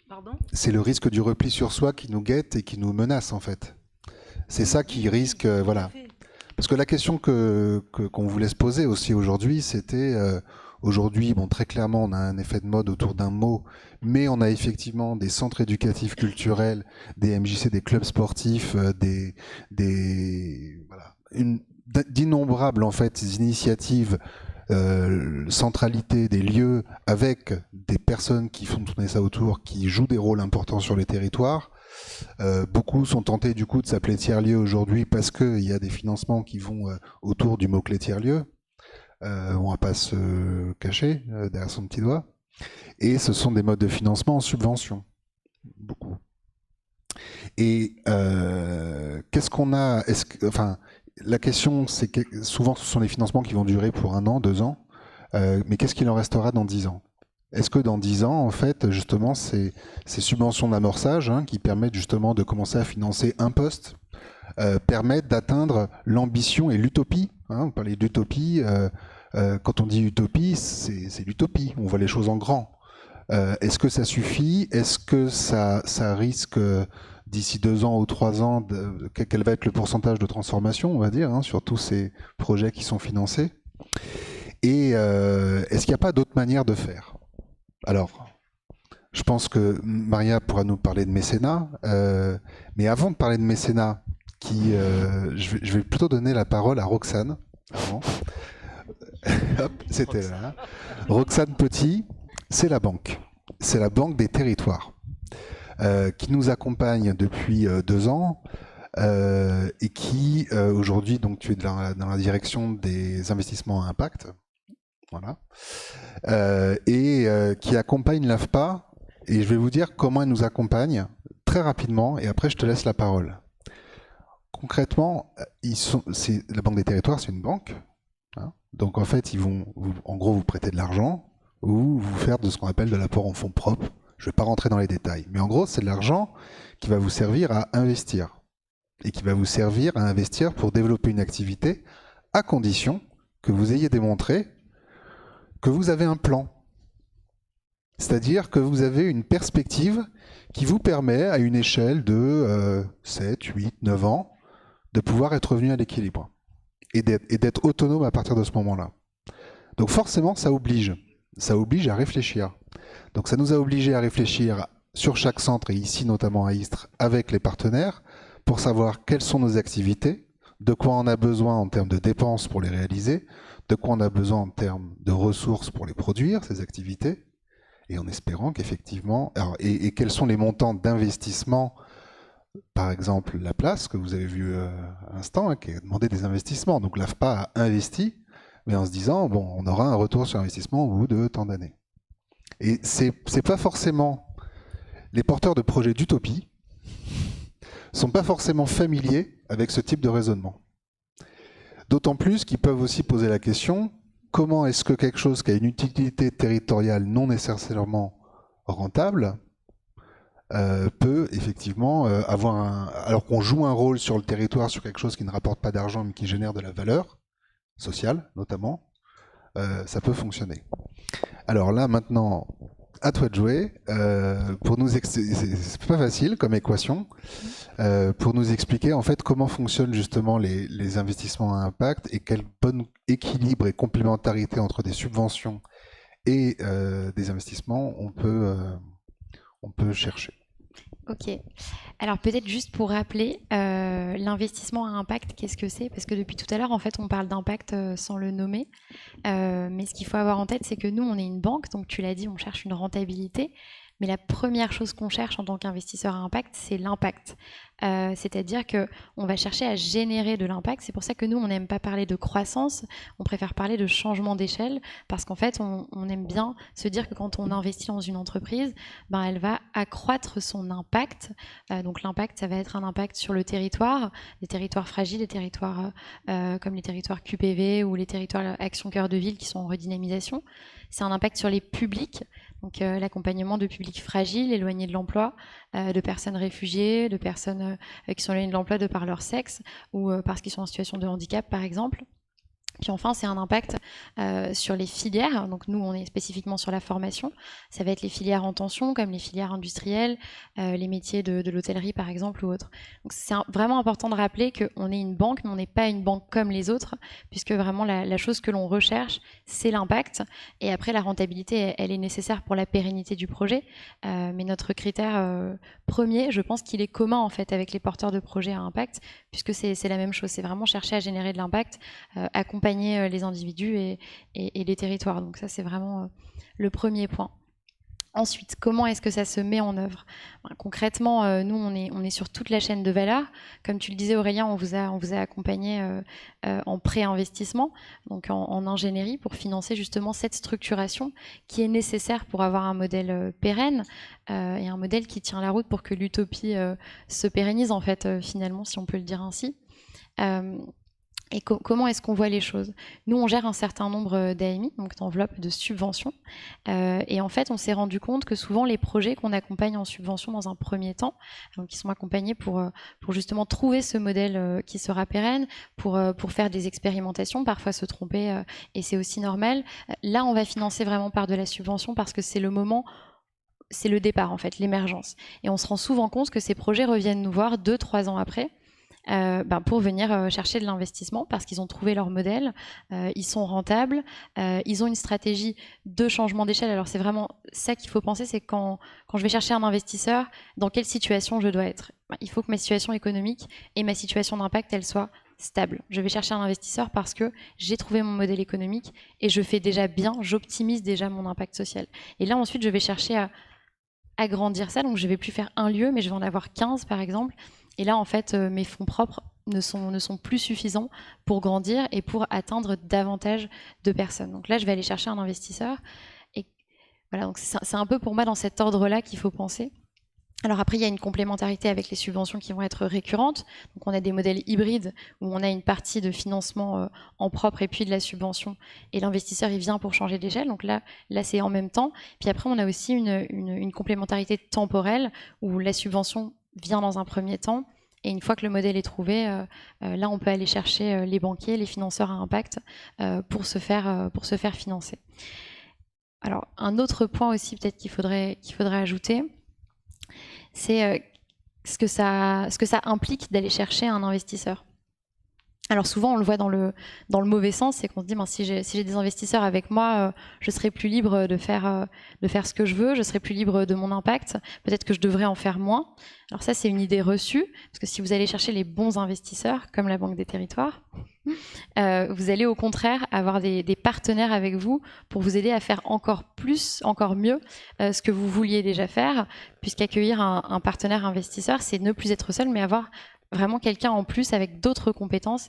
Pardon ? C'est le risque du repli sur soi qui nous guette et qui nous menace en fait. C'est ça qui risque, voilà. Parce que la question qu'on voulait se poser aussi aujourd'hui, c'était aujourd'hui, bon, très clairement, on a un effet de mode autour d'un mot, mais on a effectivement des centres éducatifs culturels, des MJC, des clubs sportifs, d'innombrables en fait initiatives, centralité des lieux avec des personnes qui font tourner ça autour, qui jouent des rôles importants sur les territoires. Beaucoup sont tentés du coup de s'appeler tiers-lieu aujourd'hui parce qu'il y a des financements qui vont autour du mot-clé tiers-lieu. On va pas se cacher derrière son petit doigt. Et ce sont des modes de financement en subvention. Beaucoup. Et qu'est-ce qu'on a la question, c'est que souvent ce sont des financements qui vont durer pour 1 an, 2 ans. Mais qu'est-ce qu'il en restera dans 10 ans ? Est-ce que dans 10 ans, en fait, justement, ces subventions d'amorçage qui permettent justement de commencer à financer un poste, permettent d'atteindre l'ambition et l'utopie, on parlait d'utopie, quand on dit utopie, c'est l'utopie, on voit les choses en grand. Est-ce que ça suffit ? Est-ce que ça risque, d'ici 2 ans ou 3 ans, quel va être le pourcentage de transformation, on va dire, sur tous ces projets qui sont financés ? Et est-ce qu'il n'y a pas d'autre manière de faire ? Alors, Je pense que Maria pourra nous parler de mécénat. Mais avant de parler de mécénat, je vais plutôt donner la parole à Roxane. Hop, c'était là. Roxane Petit, c'est la banque. C'est la banque des territoires qui nous accompagne depuis 2 ans et qui aujourd'hui, donc tu es dans la direction des investissements à impact. Voilà. Qui accompagne l'AFPA. Et je vais vous dire comment elle nous accompagne très rapidement et après je te laisse la parole. Concrètement, la Banque des Territoires, c'est une banque. Hein, donc en fait, ils vont en gros vous prêter de l'argent ou vous faire de ce qu'on appelle de l'apport en fonds propres. Je ne vais pas rentrer dans les détails. Mais en gros, c'est de l'argent qui va vous servir à investir. Et qui va vous servir à investir pour développer une activité à condition que vous ayez démontré que vous avez un plan. C'est-à-dire que vous avez une perspective qui vous permet, à une échelle de 7, 8, 9 ans, de pouvoir être revenu à l'équilibre et d'être autonome à partir de ce moment-là. Donc forcément, ça oblige à réfléchir. Donc ça nous a obligé à réfléchir sur chaque centre, et ici notamment à Istres, avec les partenaires, pour savoir quelles sont nos activités, de quoi on a besoin en termes de dépenses pour les réaliser, de quoi on a besoin en termes de ressources pour les produire, ces activités, et en espérant qu'effectivement, et quels sont les montants d'investissement, par exemple la place que vous avez vu à l'instant, hein, qui a demandé des investissements. Donc l'AFPA a investi, mais en se disant, bon, on aura un retour sur investissement au bout de tant d'années. Et c'est pas forcément, les porteurs de projets d'utopie sont pas forcément familiers avec ce type de raisonnement. D'autant plus qu'ils peuvent aussi poser la question, comment est-ce que quelque chose qui a une utilité territoriale non nécessairement rentable peut effectivement avoir alors qu'on joue un rôle sur le territoire, sur quelque chose qui ne rapporte pas d'argent mais qui génère de la valeur sociale notamment, ça peut fonctionner. Alors là maintenant, à toi de jouer. C'est pas facile comme équation pour nous expliquer en fait comment fonctionnent justement les investissements à impact et quel bon équilibre et complémentarité entre des subventions et des investissements on peut chercher. Ok. Alors peut-être juste pour rappeler, l'investissement à impact, qu'est-ce que c'est? Parce que depuis tout à l'heure, en fait, on parle d'impact sans le nommer. Mais ce qu'il faut avoir en tête, c'est que nous, on est une banque, donc tu l'as dit, on cherche une rentabilité. Mais la première chose qu'on cherche en tant qu'investisseur à impact, c'est l'impact. C'est-à-dire qu'on va chercher à générer de l'impact. C'est pour ça que nous, on n'aime pas parler de croissance, on préfère parler de changement d'échelle, parce qu'en fait, on aime bien se dire que quand on investit dans une entreprise, ben, elle va accroître son impact. Donc l'impact, ça va être un impact sur le territoire, les territoires fragiles, les territoires comme les territoires QPV ou les territoires Action Cœur de Ville qui sont en redynamisation. C'est un impact sur les publics, donc l'accompagnement de publics fragiles, éloignés de l'emploi, de personnes réfugiées, de personnes qui sont éloignées de l'emploi de par leur sexe ou parce qu'ils sont en situation de handicap par exemple. Puis enfin, c'est un impact sur les filières. Donc nous, on est spécifiquement sur la formation. Ça va être les filières en tension, comme les filières industrielles, les métiers de l'hôtellerie, par exemple, ou autres. Donc c'est vraiment important de rappeler qu'on est une banque, mais on n'est pas une banque comme les autres, puisque vraiment la chose que l'on recherche, c'est l'impact. Et après, la rentabilité, elle est nécessaire pour la pérennité du projet. Mais notre critère premier, je pense qu'il est commun, en fait, avec les porteurs de projets à impact, puisque c'est la même chose. C'est vraiment chercher à générer de l'impact, accompagner les individus et les territoires. Donc ça, c'est vraiment le premier point. Ensuite, comment est-ce que ça se met en œuvre? Concrètement, nous, on est sur toute la chaîne de valeur. Comme tu le disais, Aurélien, on vous a accompagné en pré-investissement, donc en ingénierie, pour financer justement cette structuration qui est nécessaire pour avoir un modèle pérenne et un modèle qui tient la route pour que l'utopie se pérennise, en fait, finalement, si on peut le dire ainsi. Et comment est-ce qu'on voit les choses? Nous, on gère un certain nombre d'AMI, donc d'enveloppes de subventions. Et en fait, on s'est rendu compte que souvent, les projets qu'on accompagne en subvention dans un premier temps, donc qui sont accompagnés pour justement trouver ce modèle qui sera pérenne, pour faire des expérimentations, parfois se tromper, et c'est aussi normal. Là, on va financer vraiment par de la subvention parce que c'est le moment... C'est le départ, en fait, l'émergence. Et on se rend souvent compte que ces projets reviennent nous voir 2-3 ans après. pour venir chercher de l'investissement parce qu'ils ont trouvé leur modèle, ils sont rentables, ils ont une stratégie de changement d'échelle. Alors c'est vraiment ça qu'il faut penser, c'est quand je vais chercher un investisseur, dans quelle situation je dois être. Il faut que ma situation économique et ma situation d'impact, elle soit stable. Je vais chercher un investisseur parce que j'ai trouvé mon modèle économique et je fais déjà bien, j'optimise déjà mon impact social. Et là ensuite je vais chercher à agrandir ça, donc je vais plus faire un lieu, mais je vais en avoir 15 par exemple. Et là en fait mes fonds propres ne sont plus suffisants pour grandir et pour atteindre davantage de personnes. Donc là je vais aller chercher un investisseur. Et voilà, donc c'est un peu pour moi dans cet ordre-là qu'il faut penser. Alors après, il y a une complémentarité avec les subventions qui vont être récurrentes. Donc on a des modèles hybrides où on a une partie de financement en propre et puis de la subvention. Et l'investisseur, il vient pour changer d'échelle. Donc là c'est en même temps. Puis après, on a aussi une complémentarité temporelle où la subvention vient dans un premier temps. Et une fois que le modèle est trouvé, là, on peut aller chercher les banquiers, les financeurs à impact pour se faire financer. Alors, un autre point aussi peut-être qu'il faudrait ajouter, c'est ce que ça implique d'aller chercher un investisseur. Alors souvent, on le voit dans le mauvais sens, c'est qu'on se dit, si j'ai des investisseurs avec moi, je serai plus libre de faire ce que je veux, je serai plus libre de mon impact, peut-être que je devrais en faire moins. Alors ça, c'est une idée reçue, parce que si vous allez chercher les bons investisseurs, comme la Banque des Territoires, vous allez au contraire avoir des partenaires avec vous pour vous aider à faire encore plus, encore mieux ce que vous vouliez déjà faire, puisqu'accueillir un partenaire investisseur, c'est ne plus être seul, mais avoir vraiment quelqu'un en plus avec d'autres compétences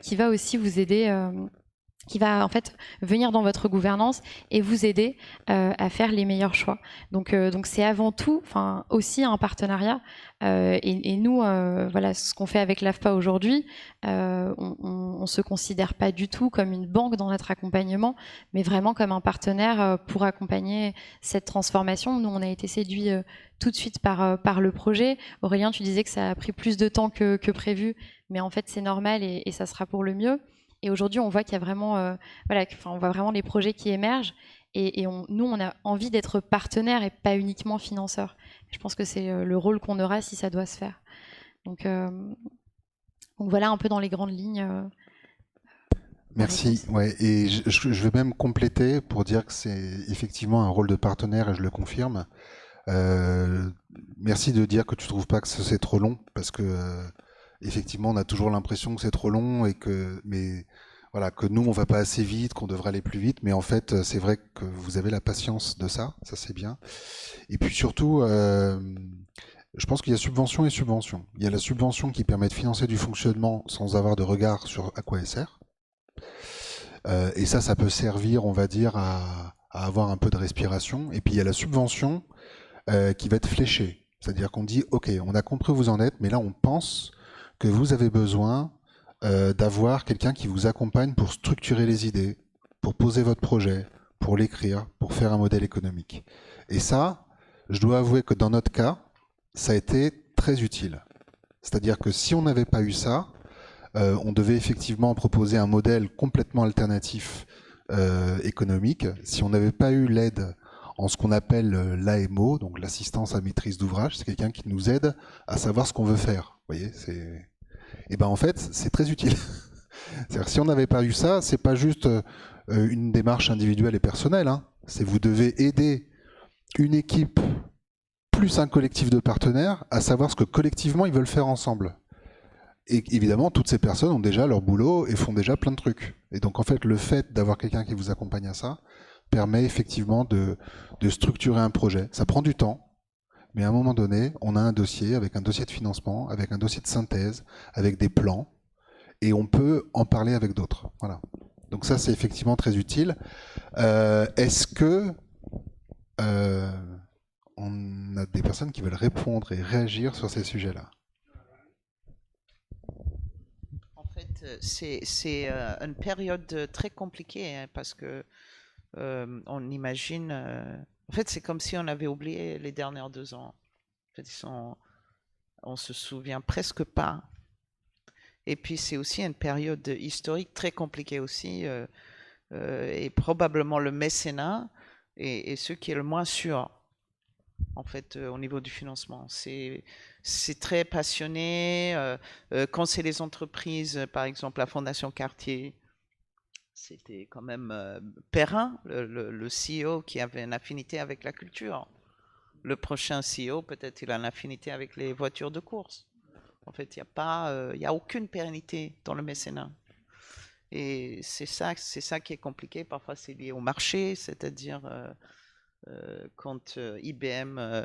qui va aussi vous aider, qui va en fait venir dans votre gouvernance et vous aider à faire les meilleurs choix. Donc c'est avant tout, aussi un partenariat. Et nous, voilà, ce qu'on fait avec l'AFPA aujourd'hui, on se considère pas du tout comme une banque dans notre accompagnement, mais vraiment comme un partenaire pour accompagner cette transformation. Nous, on a été séduits tout de suite par le projet. Aurélien, tu disais que ça a pris plus de temps que prévu, mais en fait, c'est normal et ça sera pour le mieux. Et aujourd'hui, on voit qu'il y a vraiment, on voit vraiment les projets qui émergent. Et nous, on a envie d'être partenaire et pas uniquement financeur. Je pense que c'est le rôle qu'on aura si ça doit se faire. Donc voilà un peu dans les grandes lignes. Merci. Ouais, et je vais même compléter pour dire que c'est effectivement un rôle de partenaire et je le confirme. Merci de dire que tu trouves pas que c'est trop long parce que effectivement, on a toujours l'impression que c'est trop long et que nous on va pas assez vite, qu'on devrait aller plus vite. Mais en fait, c'est vrai que vous avez la patience de ça c'est bien. Et puis surtout, je pense qu'il y a subvention et subvention. Il y a la subvention qui permet de financer du fonctionnement sans avoir de regard sur à quoi elle sert. Et ça peut servir, on va dire, à avoir un peu de respiration. Et puis il y a la subvention qui va être fléchée. C'est-à-dire qu'on dit, ok, on a compris où vous en êtes, mais là on pense que vous avez besoin d'avoir quelqu'un qui vous accompagne pour structurer les idées, pour poser votre projet, pour l'écrire, pour faire un modèle économique. Et ça, je dois avouer que dans notre cas, ça a été très utile. C'est-à-dire que si on n'avait pas eu ça, on devait effectivement proposer un modèle complètement alternatif économique. Si on n'avait pas eu l'aide en ce qu'on appelle l'AMO, donc l'assistance à maîtrise d'ouvrage, c'est quelqu'un qui nous aide à savoir ce qu'on veut faire. Vous voyez, et ben en fait, c'est très utile. C'est-à-dire, si on n'avait pas eu ça, c'est pas juste une démarche individuelle et personnelle. C'est vous devez aider une équipe plus un collectif de partenaires à savoir ce que collectivement ils veulent faire ensemble. Et évidemment, toutes ces personnes ont déjà leur boulot et font déjà plein de trucs. Et donc en fait, le fait d'avoir quelqu'un qui vous accompagne à ça permet effectivement de structurer un projet. Ça prend du temps. Mais à un moment donné, on a un dossier avec un dossier de financement, avec un dossier de synthèse, avec des plans, et on peut en parler avec d'autres. Voilà. Donc ça, c'est effectivement très utile. Est-ce que on a des personnes qui veulent répondre et réagir sur ces sujets-là? En fait, c'est une période très compliquée parce que on imagine... En fait, c'est comme si on avait oublié les dernières 2 ans. En fait, on se souvient presque pas. Et puis, c'est aussi une période historique très compliquée aussi. Et probablement le mécénat est ce qui est le moins sûr. en fait, au niveau du financement. C'est très passionné. Quand c'est les entreprises, par exemple la Fondation Cartier, c'était quand même Perrin, le CEO, qui avait une affinité avec la culture. Le prochain CEO, peut-être il a une affinité avec les voitures de course. En fait, il n'y a aucune pérennité dans le mécénat. Et c'est ça qui est compliqué. Parfois, c'est lié au marché, c'est-à-dire quand IBM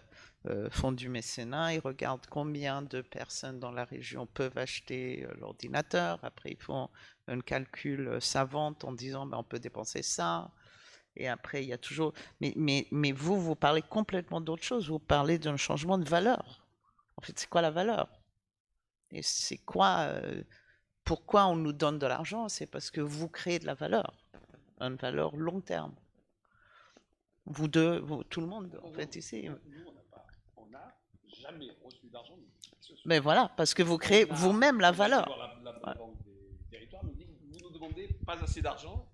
font du mécénat, ils regardent combien de personnes dans la région peuvent acheter l'ordinateur. Après, ils font un calcul savant en disant ben, on peut dépenser ça. Et après, il y a toujours... Mais vous parlez complètement d'autre chose. Vous parlez d'un changement de valeur. En fait, c'est quoi la valeur? Et c'est quoi... pourquoi on nous donne de l'argent? C'est parce que vous créez de la valeur. Une valeur long terme. Vous deux, tout le monde, en fait, ici. On n'a jamais reçu d'argent. Mais voilà, parce que vous créez vous-même la valeur. La Banque des territoires nous dit, vous nous demandez pas assez d'argent.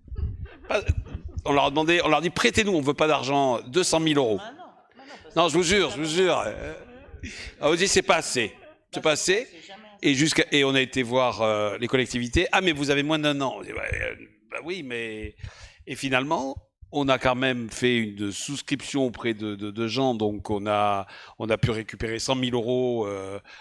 On leur dit prêtez-nous, on ne veut pas d'argent, 200 000 euros. Non, je vous jure. On vous dit c'est pas assez. C'est pas assez. Et on a été voir les collectivités. Ah, mais vous avez moins d'1 an. On dit, bah oui, mais... Et finalement, on a quand même fait une souscription auprès de gens. Donc, on a pu récupérer 100 000 euros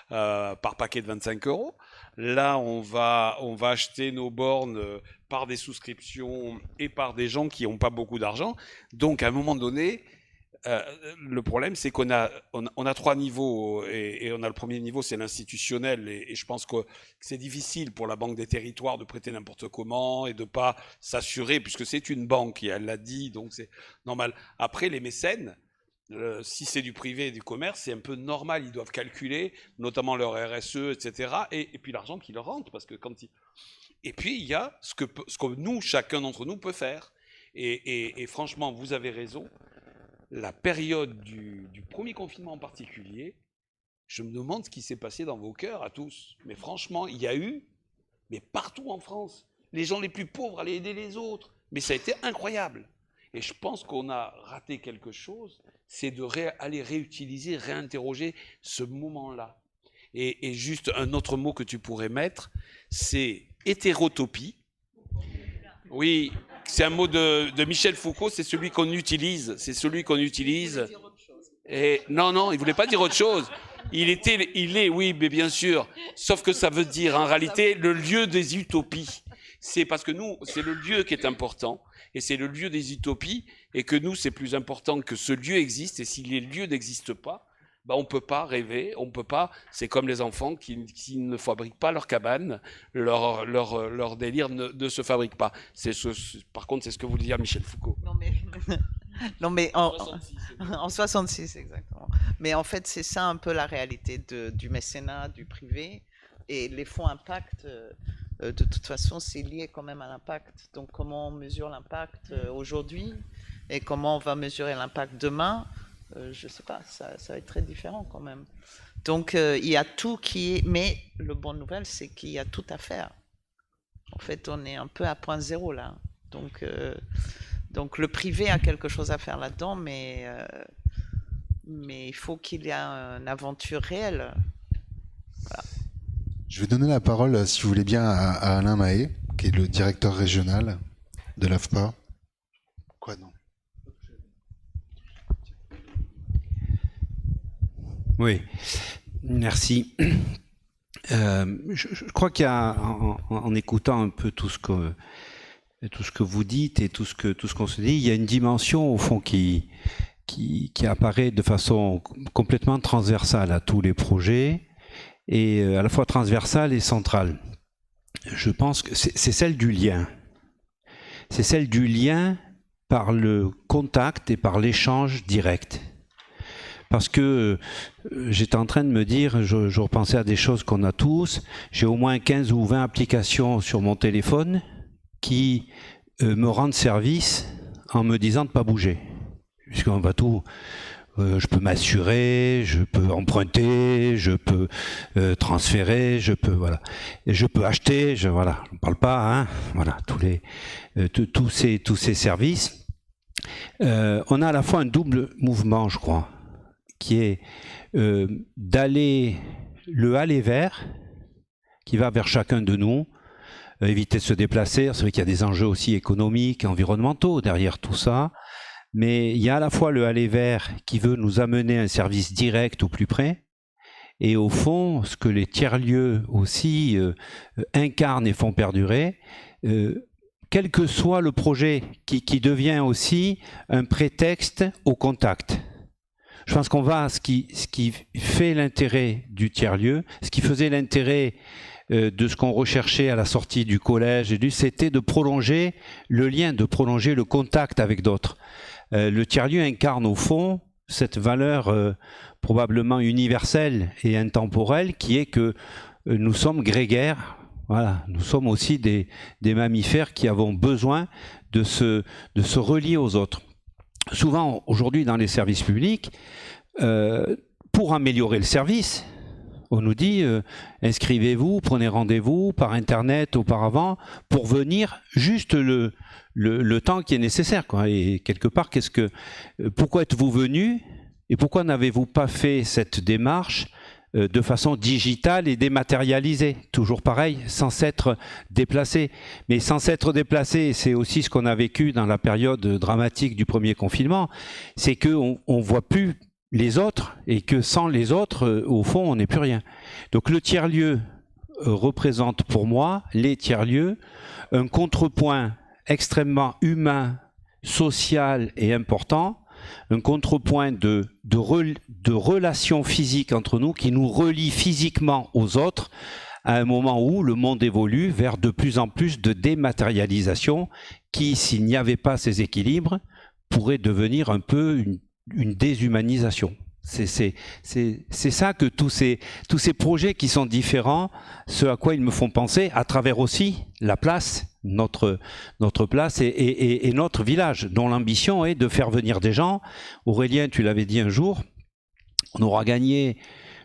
par paquet de 25 euros. Là, on va acheter nos bornes par des souscriptions et par des gens qui n'ont pas beaucoup d'argent. Donc, à un moment donné... le problème, c'est qu'on a 3 niveaux et on a le premier niveau, c'est l'institutionnel et je pense que c'est difficile pour la Banque des Territoires de prêter n'importe comment et de pas s'assurer puisque c'est une banque et elle l'a dit, donc c'est normal. Après, les mécènes, si c'est du privé et du commerce, c'est un peu normal, ils doivent calculer, notamment leur RSE, etc. Et puis l'argent qui leur rentre parce que Et puis il y a ce que nous, chacun d'entre nous peut faire. Et franchement, vous avez raison. La période du premier confinement en particulier, je me demande ce qui s'est passé dans vos cœurs à tous. Mais franchement, il y a eu, mais partout en France, les gens les plus pauvres allaient aider les autres. Mais ça a été incroyable. Et je pense qu'on a raté quelque chose, c'est de aller réutiliser, réinterroger ce moment-là. Et juste un autre mot que tu pourrais mettre, c'est hétérotopie. Oui. C'est un mot de Michel Foucault, c'est celui qu'on utilise. Et non, il voulait pas dire autre chose. Il est, oui, mais bien sûr. Sauf que ça veut dire, en réalité, le lieu des utopies. C'est parce que nous, c'est le lieu qui est important, et c'est le lieu des utopies, et que nous, c'est plus important que ce lieu existe, et si les lieux n'existent pas, bah, on ne peut pas rêver, on peut pas. C'est comme les enfants qui ne fabriquent pas leur cabane, leur délire ne se fabrique pas. Par contre, c'est ce que voulait dire Michel Foucault. Non, mais en 66, exactement. Mais en fait, c'est ça un peu la réalité du mécénat, du privé. Et les fonds impact, de toute façon, c'est lié quand même à l'impact. Donc, comment on mesure l'impact aujourd'hui et comment on va mesurer l'impact demain? Je ne sais pas, ça va être très différent quand même. Donc, il y a tout qui est... Mais la bonne nouvelle, c'est qu'il y a tout à faire. En fait, on est un peu à point zéro là. Donc, le privé a quelque chose à faire là-dedans, mais il faut qu'il y ait une aventure réelle. Voilà. Je vais donner la parole, si vous voulez bien, à Alain Mahé, qui est le directeur régional de l'AFPA. Quoi, non? Oui, merci. Je crois qu'il y a, en écoutant un peu tout ce que vous dites et tout ce qu'on se dit, il y a une dimension au fond qui apparaît de façon complètement transversale à tous les projets et à la fois transversale et centrale. Je pense que c'est celle du lien. C'est celle du lien par le contact et par l'échange direct. Parce que j'étais en train de me dire, je repensais à des choses qu'on a tous, j'ai au moins 15 ou 20 applications sur mon téléphone qui me rendent service en me disant de ne pas bouger. Puisqu'on va tout, je peux m'assurer, je peux emprunter, je peux transférer, je peux acheter, voilà, on ne parle pas, hein, voilà, tous ces services. On a à la fois un double mouvement, je crois, qui est d'aller vers, qui va vers chacun de nous, éviter de se déplacer. C'est vrai qu'il y a des enjeux aussi économiques, environnementaux derrière tout ça, mais il y a à la fois le aller vers qui veut nous amener un service direct au plus près, et au fond, ce que les tiers-lieux aussi incarnent et font perdurer, quel que soit le projet, qui devient aussi un prétexte au contact. Je pense qu'on va à ce qui fait l'intérêt du tiers-lieu, ce qui faisait l'intérêt de ce qu'on recherchait à la sortie du collège, c'était de prolonger le lien, de prolonger le contact avec d'autres. Le tiers-lieu incarne au fond cette valeur probablement universelle et intemporelle qui est que nous sommes grégaires. Voilà, nous sommes aussi des mammifères qui avons besoin de se relier aux autres. Souvent, aujourd'hui, dans les services publics, pour améliorer le service, on nous dit inscrivez-vous, prenez rendez-vous par Internet auparavant pour venir juste le temps qui est nécessaire, quoi. Et quelque part, pourquoi êtes-vous venu et pourquoi n'avez-vous pas fait cette démarche de façon digitale et dématérialisée? Toujours pareil, sans s'être déplacé. Mais sans s'être déplacé, c'est aussi ce qu'on a vécu dans la période dramatique du premier confinement, c'est qu'on ne voit plus les autres et que sans les autres, au fond, on n'est plus rien. Donc le tiers-lieu représente pour moi, les tiers-lieux, un contrepoint extrêmement humain, social et important, un contrepoint de relations physiques entre nous qui nous relie physiquement aux autres à un moment où le monde évolue vers de plus en plus de dématérialisation qui, s'il n'y avait pas ces équilibres, pourrait devenir un peu une déshumanisation. C'est ça que tous ces projets qui sont différents, ce à quoi ils me font penser, à travers aussi la place, notre place et notre village, dont l'ambition est de faire venir des gens. Aurélien, tu l'avais dit un jour, on aura gagné,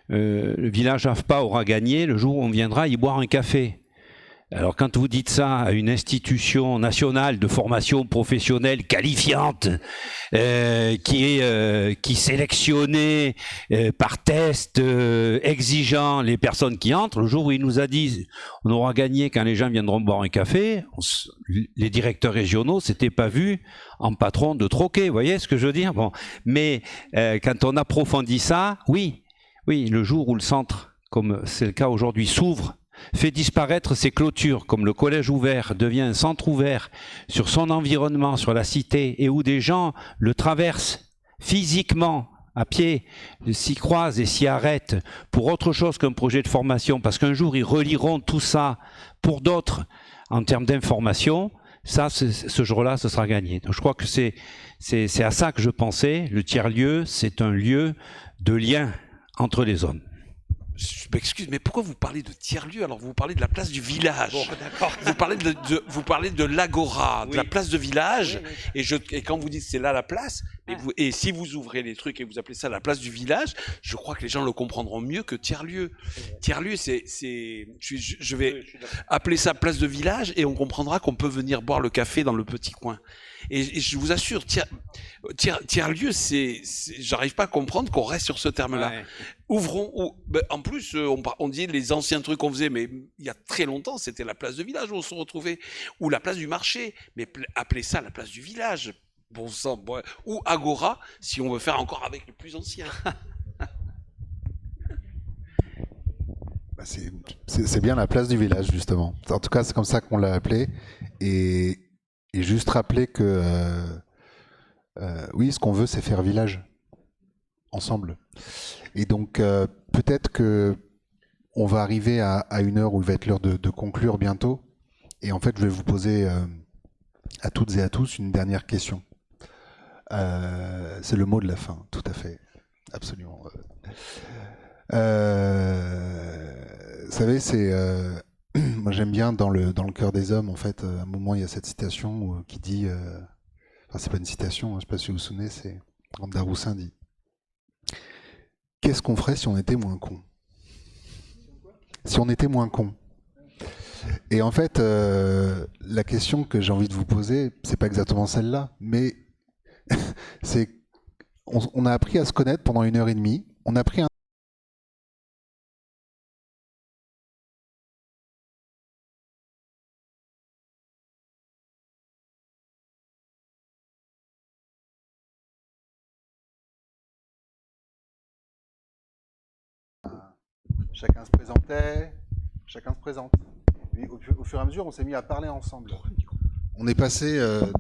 le village AFPA aura gagné le jour où on viendra y boire un café. Alors quand vous dites ça à une institution nationale de formation professionnelle qualifiante, qui sélectionnait par test exigeant les personnes qui entrent, le jour où il nous a dit on aura gagné quand les gens viendront boire un café, les directeurs régionaux s'étaient pas vus en patron de troquet, vous voyez ce que je veux dire? Bon, mais quand on approfondit ça, oui, le jour où le centre, comme c'est le cas aujourd'hui, s'ouvre, fait disparaître ses clôtures, comme le collège ouvert devient un centre ouvert sur son environnement, sur la cité, et où des gens le traversent physiquement, à pied, s'y croisent et s'y arrêtent pour autre chose qu'un projet de formation, parce qu'un jour ils relieront tout ça pour d'autres en termes d'information, ça, ce jour-là, ce sera gagné. Donc je crois que c'est à ça que je pensais. Le tiers-lieu, c'est un lieu de lien entre les hommes. Je m'excuse, mais pourquoi vous parlez de tiers-lieu alors vous parlez de la place du village? Bon, d'accord. Vous parlez de l'agora, de la place de village, oui. Et quand vous dites c'est là la place, et si vous ouvrez les trucs et vous appelez ça la place du village, je crois que les gens le comprendront mieux que tiers-lieu. Tiers-lieu, je vais appeler ça place de village et on comprendra qu'on peut venir boire le café dans le petit coin. Et je vous assure, tiers-lieu, j'arrive pas à comprendre qu'on reste sur ce terme-là. Ouais. Ouvrons, en plus, on dit les anciens trucs qu'on faisait, mais il y a très longtemps, c'était la place de village où on se retrouvait, ou la place du marché, mais appelez ça la place du village, bon sang, ou agora, si on veut faire encore avec les plus anciens. C'est bien la place du village, justement. En tout cas, c'est comme ça qu'on l'a appelé, et juste rappeler que oui, ce qu'on veut, c'est faire village ensemble. Et donc peut-être que on va arriver à une heure où il va être l'heure de conclure bientôt. Et en fait, je vais vous poser à toutes et à tous une dernière question. C'est le mot de la fin, tout à fait, absolument. Vous savez, c'est moi j'aime bien dans le cœur des hommes, en fait, à un moment il y a cette citation qui dit, enfin c'est pas une citation, je sais pas si vous vous souvenez, c'est quand Daroussin dit: qu'est-ce qu'on ferait si on était moins con? Si on était moins con. Et en fait, la question que j'ai envie de vous poser, c'est pas exactement celle-là, mais c'est on a appris à se connaître pendant 1h30. On a pris un chacun se présentait, chacun se présente. Et au fur et à mesure, on s'est mis à parler ensemble. On est passé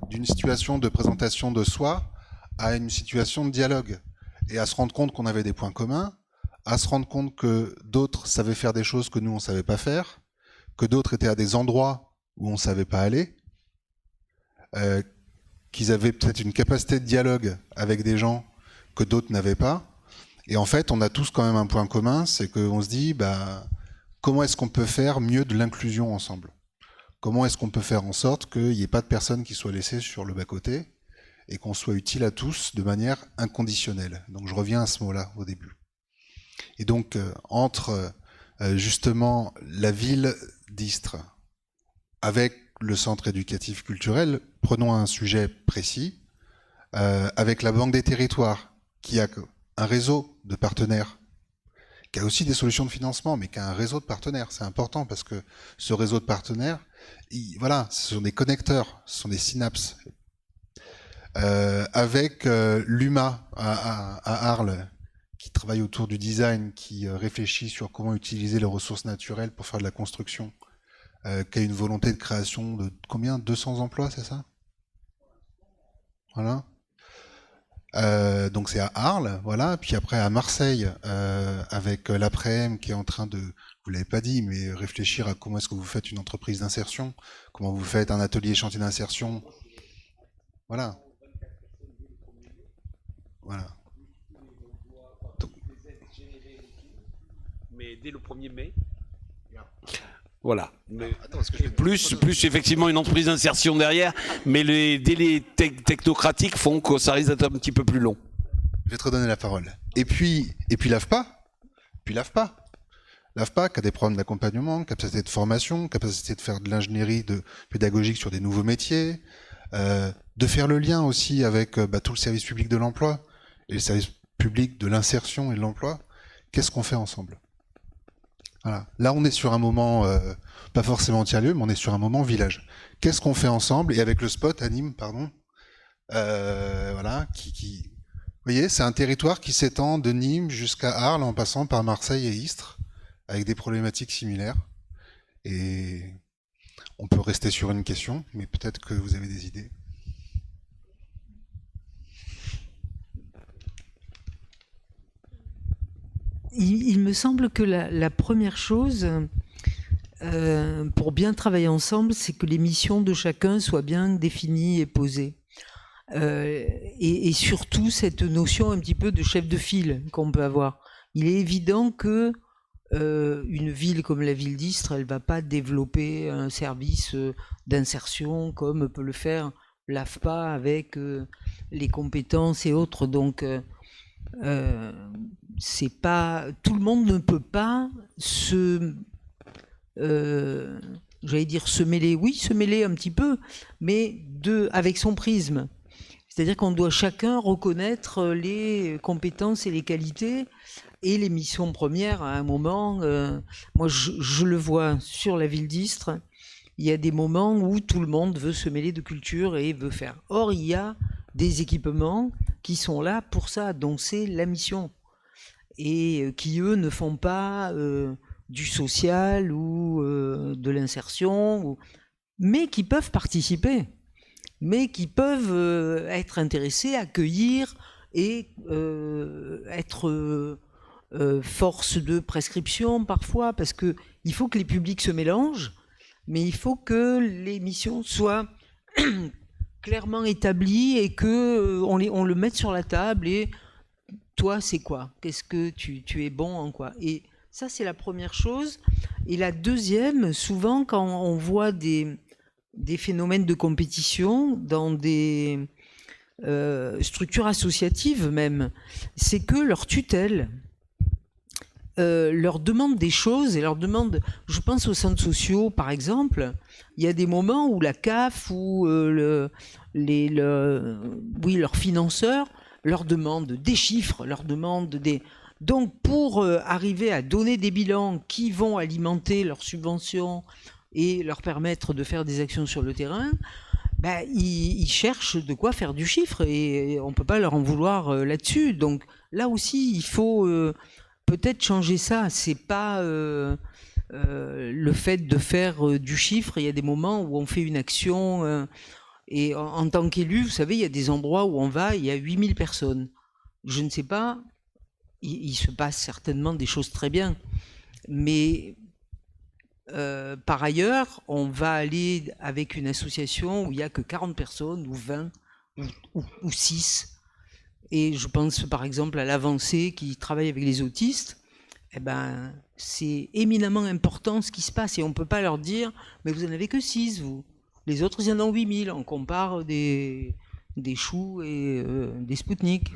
d'une situation de présentation de soi à une situation de dialogue. Et à se rendre compte qu'on avait des points communs, à se rendre compte que d'autres savaient faire des choses que nous, on ne savait pas faire, que d'autres étaient à des endroits où on ne savait pas aller, qu'ils avaient peut-être une capacité de dialogue avec des gens que d'autres n'avaient pas. Et en fait, on a tous quand même un point commun, c'est qu'on se dit, comment est-ce qu'on peut faire mieux de l'inclusion ensemble? Comment est-ce qu'on peut faire en sorte qu'il n'y ait pas de personnes qui soient laissées sur le bas-côté et qu'on soit utile à tous de manière inconditionnelle? Donc je reviens à ce mot-là au début. Et donc, entre justement la ville d'Istres avec le centre éducatif culturel, prenons un sujet précis, avec la Banque des Territoires, qui a un réseau de partenaires, qui a aussi des solutions de financement, mais qui a un réseau de partenaires. C'est important parce que ce réseau de partenaires, voilà, ce sont des connecteurs, ce sont des synapses. Avec l'UMA à Arles, qui travaille autour du design, qui réfléchit sur comment utiliser les ressources naturelles pour faire de la construction, qui a une volonté de création de combien? 200 emplois, c'est ça? Voilà. Donc c'est à Arles, voilà. Puis après à Marseille, avec l'APREM qui est en train de, vous l'avez pas dit, mais réfléchir à comment est-ce que vous faites une entreprise d'insertion, comment vous faites un atelier chantier d'insertion. Voilà. Voilà. Mais dès le 1er mai. Voilà. Mais Attends, parce que je vais- plus effectivement une entreprise d'insertion derrière, mais les délais technocratiques font que ça risque d'être un petit peu plus long. Je vais te redonner la parole. Et puis l'AFPA. L'AFPA qui a des programmes d'accompagnement, capacité de formation, capacité de faire de l'ingénierie pédagogique sur des nouveaux métiers, de faire le lien aussi avec tout le service public de l'emploi et le service public de l'insertion et de l'emploi. Qu'est-ce qu'on fait ensemble? Voilà. Là, on est sur un moment, pas forcément tiers-lieu, mais on est sur un moment village. Qu'est-ce qu'on fait ensemble? Et avec le spot à Nîmes, pardon, voilà, vous voyez, c'est un territoire qui s'étend de Nîmes jusqu'à Arles en passant par Marseille et Istres, avec des problématiques similaires. Et on peut rester sur une question, mais peut-être que vous avez des idées. Il me semble que la première chose, pour bien travailler ensemble, c'est que les missions de chacun soient bien définies et posées. Et surtout cette notion un petit peu de chef de file qu'on peut avoir. Il est évident que une ville comme la ville d'Istres, elle ne va pas développer un service d'insertion comme peut le faire l'AFPA avec les compétences et autres. Donc, c'est pas, tout le monde ne peut pas j'allais dire se mêler, oui, se mêler un petit peu, mais avec son prisme. C'est-à-dire qu'on doit chacun reconnaître les compétences et les qualités et les missions premières à un moment. Moi, je le vois sur la ville d'Istres, il y a des moments où tout le monde veut se mêler de culture et veut faire. Or, il y a des équipements qui sont là pour ça, donc c'est la mission. Et qui, eux, ne font pas du social ou de l'insertion, mais qui peuvent participer, mais qui peuvent être intéressés, accueillir et être force de prescription parfois, parce qu'il faut que les publics se mélangent, mais il faut que les missions soient clairement établies et qu'on le mette sur la table et toi, c'est quoi? Qu'est-ce que tu es bon en quoi? Et ça, c'est la première chose. Et la deuxième, souvent, quand on voit des phénomènes de compétition dans des structures associatives même, c'est que leur tutelle leur demande des choses et leur demande, je pense aux centres sociaux par exemple, il y a des moments où la CAF ou leurs financeurs leur demandent des chiffres, leur demandent des... Donc pour arriver à donner des bilans qui vont alimenter leurs subventions et leur permettre de faire des actions sur le terrain, ben, ils cherchent de quoi faire du chiffre et on ne peut pas leur en vouloir là-dessus. Donc là aussi, il faut peut-être changer ça. C'est pas le fait de faire du chiffre. Il y a des moments où on fait une action et en tant qu'élu, vous savez, il y a des endroits où on va, il y a 8000 personnes. Je ne sais pas, il se passe certainement des choses très bien, mais par ailleurs, on va aller avec une association où il n'y a que 40 personnes, ou 20, ou 6. Et je pense par exemple à l'Avancée qui travaille avec les autistes. Eh ben, c'est éminemment important ce qui se passe. Et on ne peut pas leur dire, mais vous n'en avez que 6, vous. Les autres, ils en ont 8000. On compare des choux et des Spoutnik.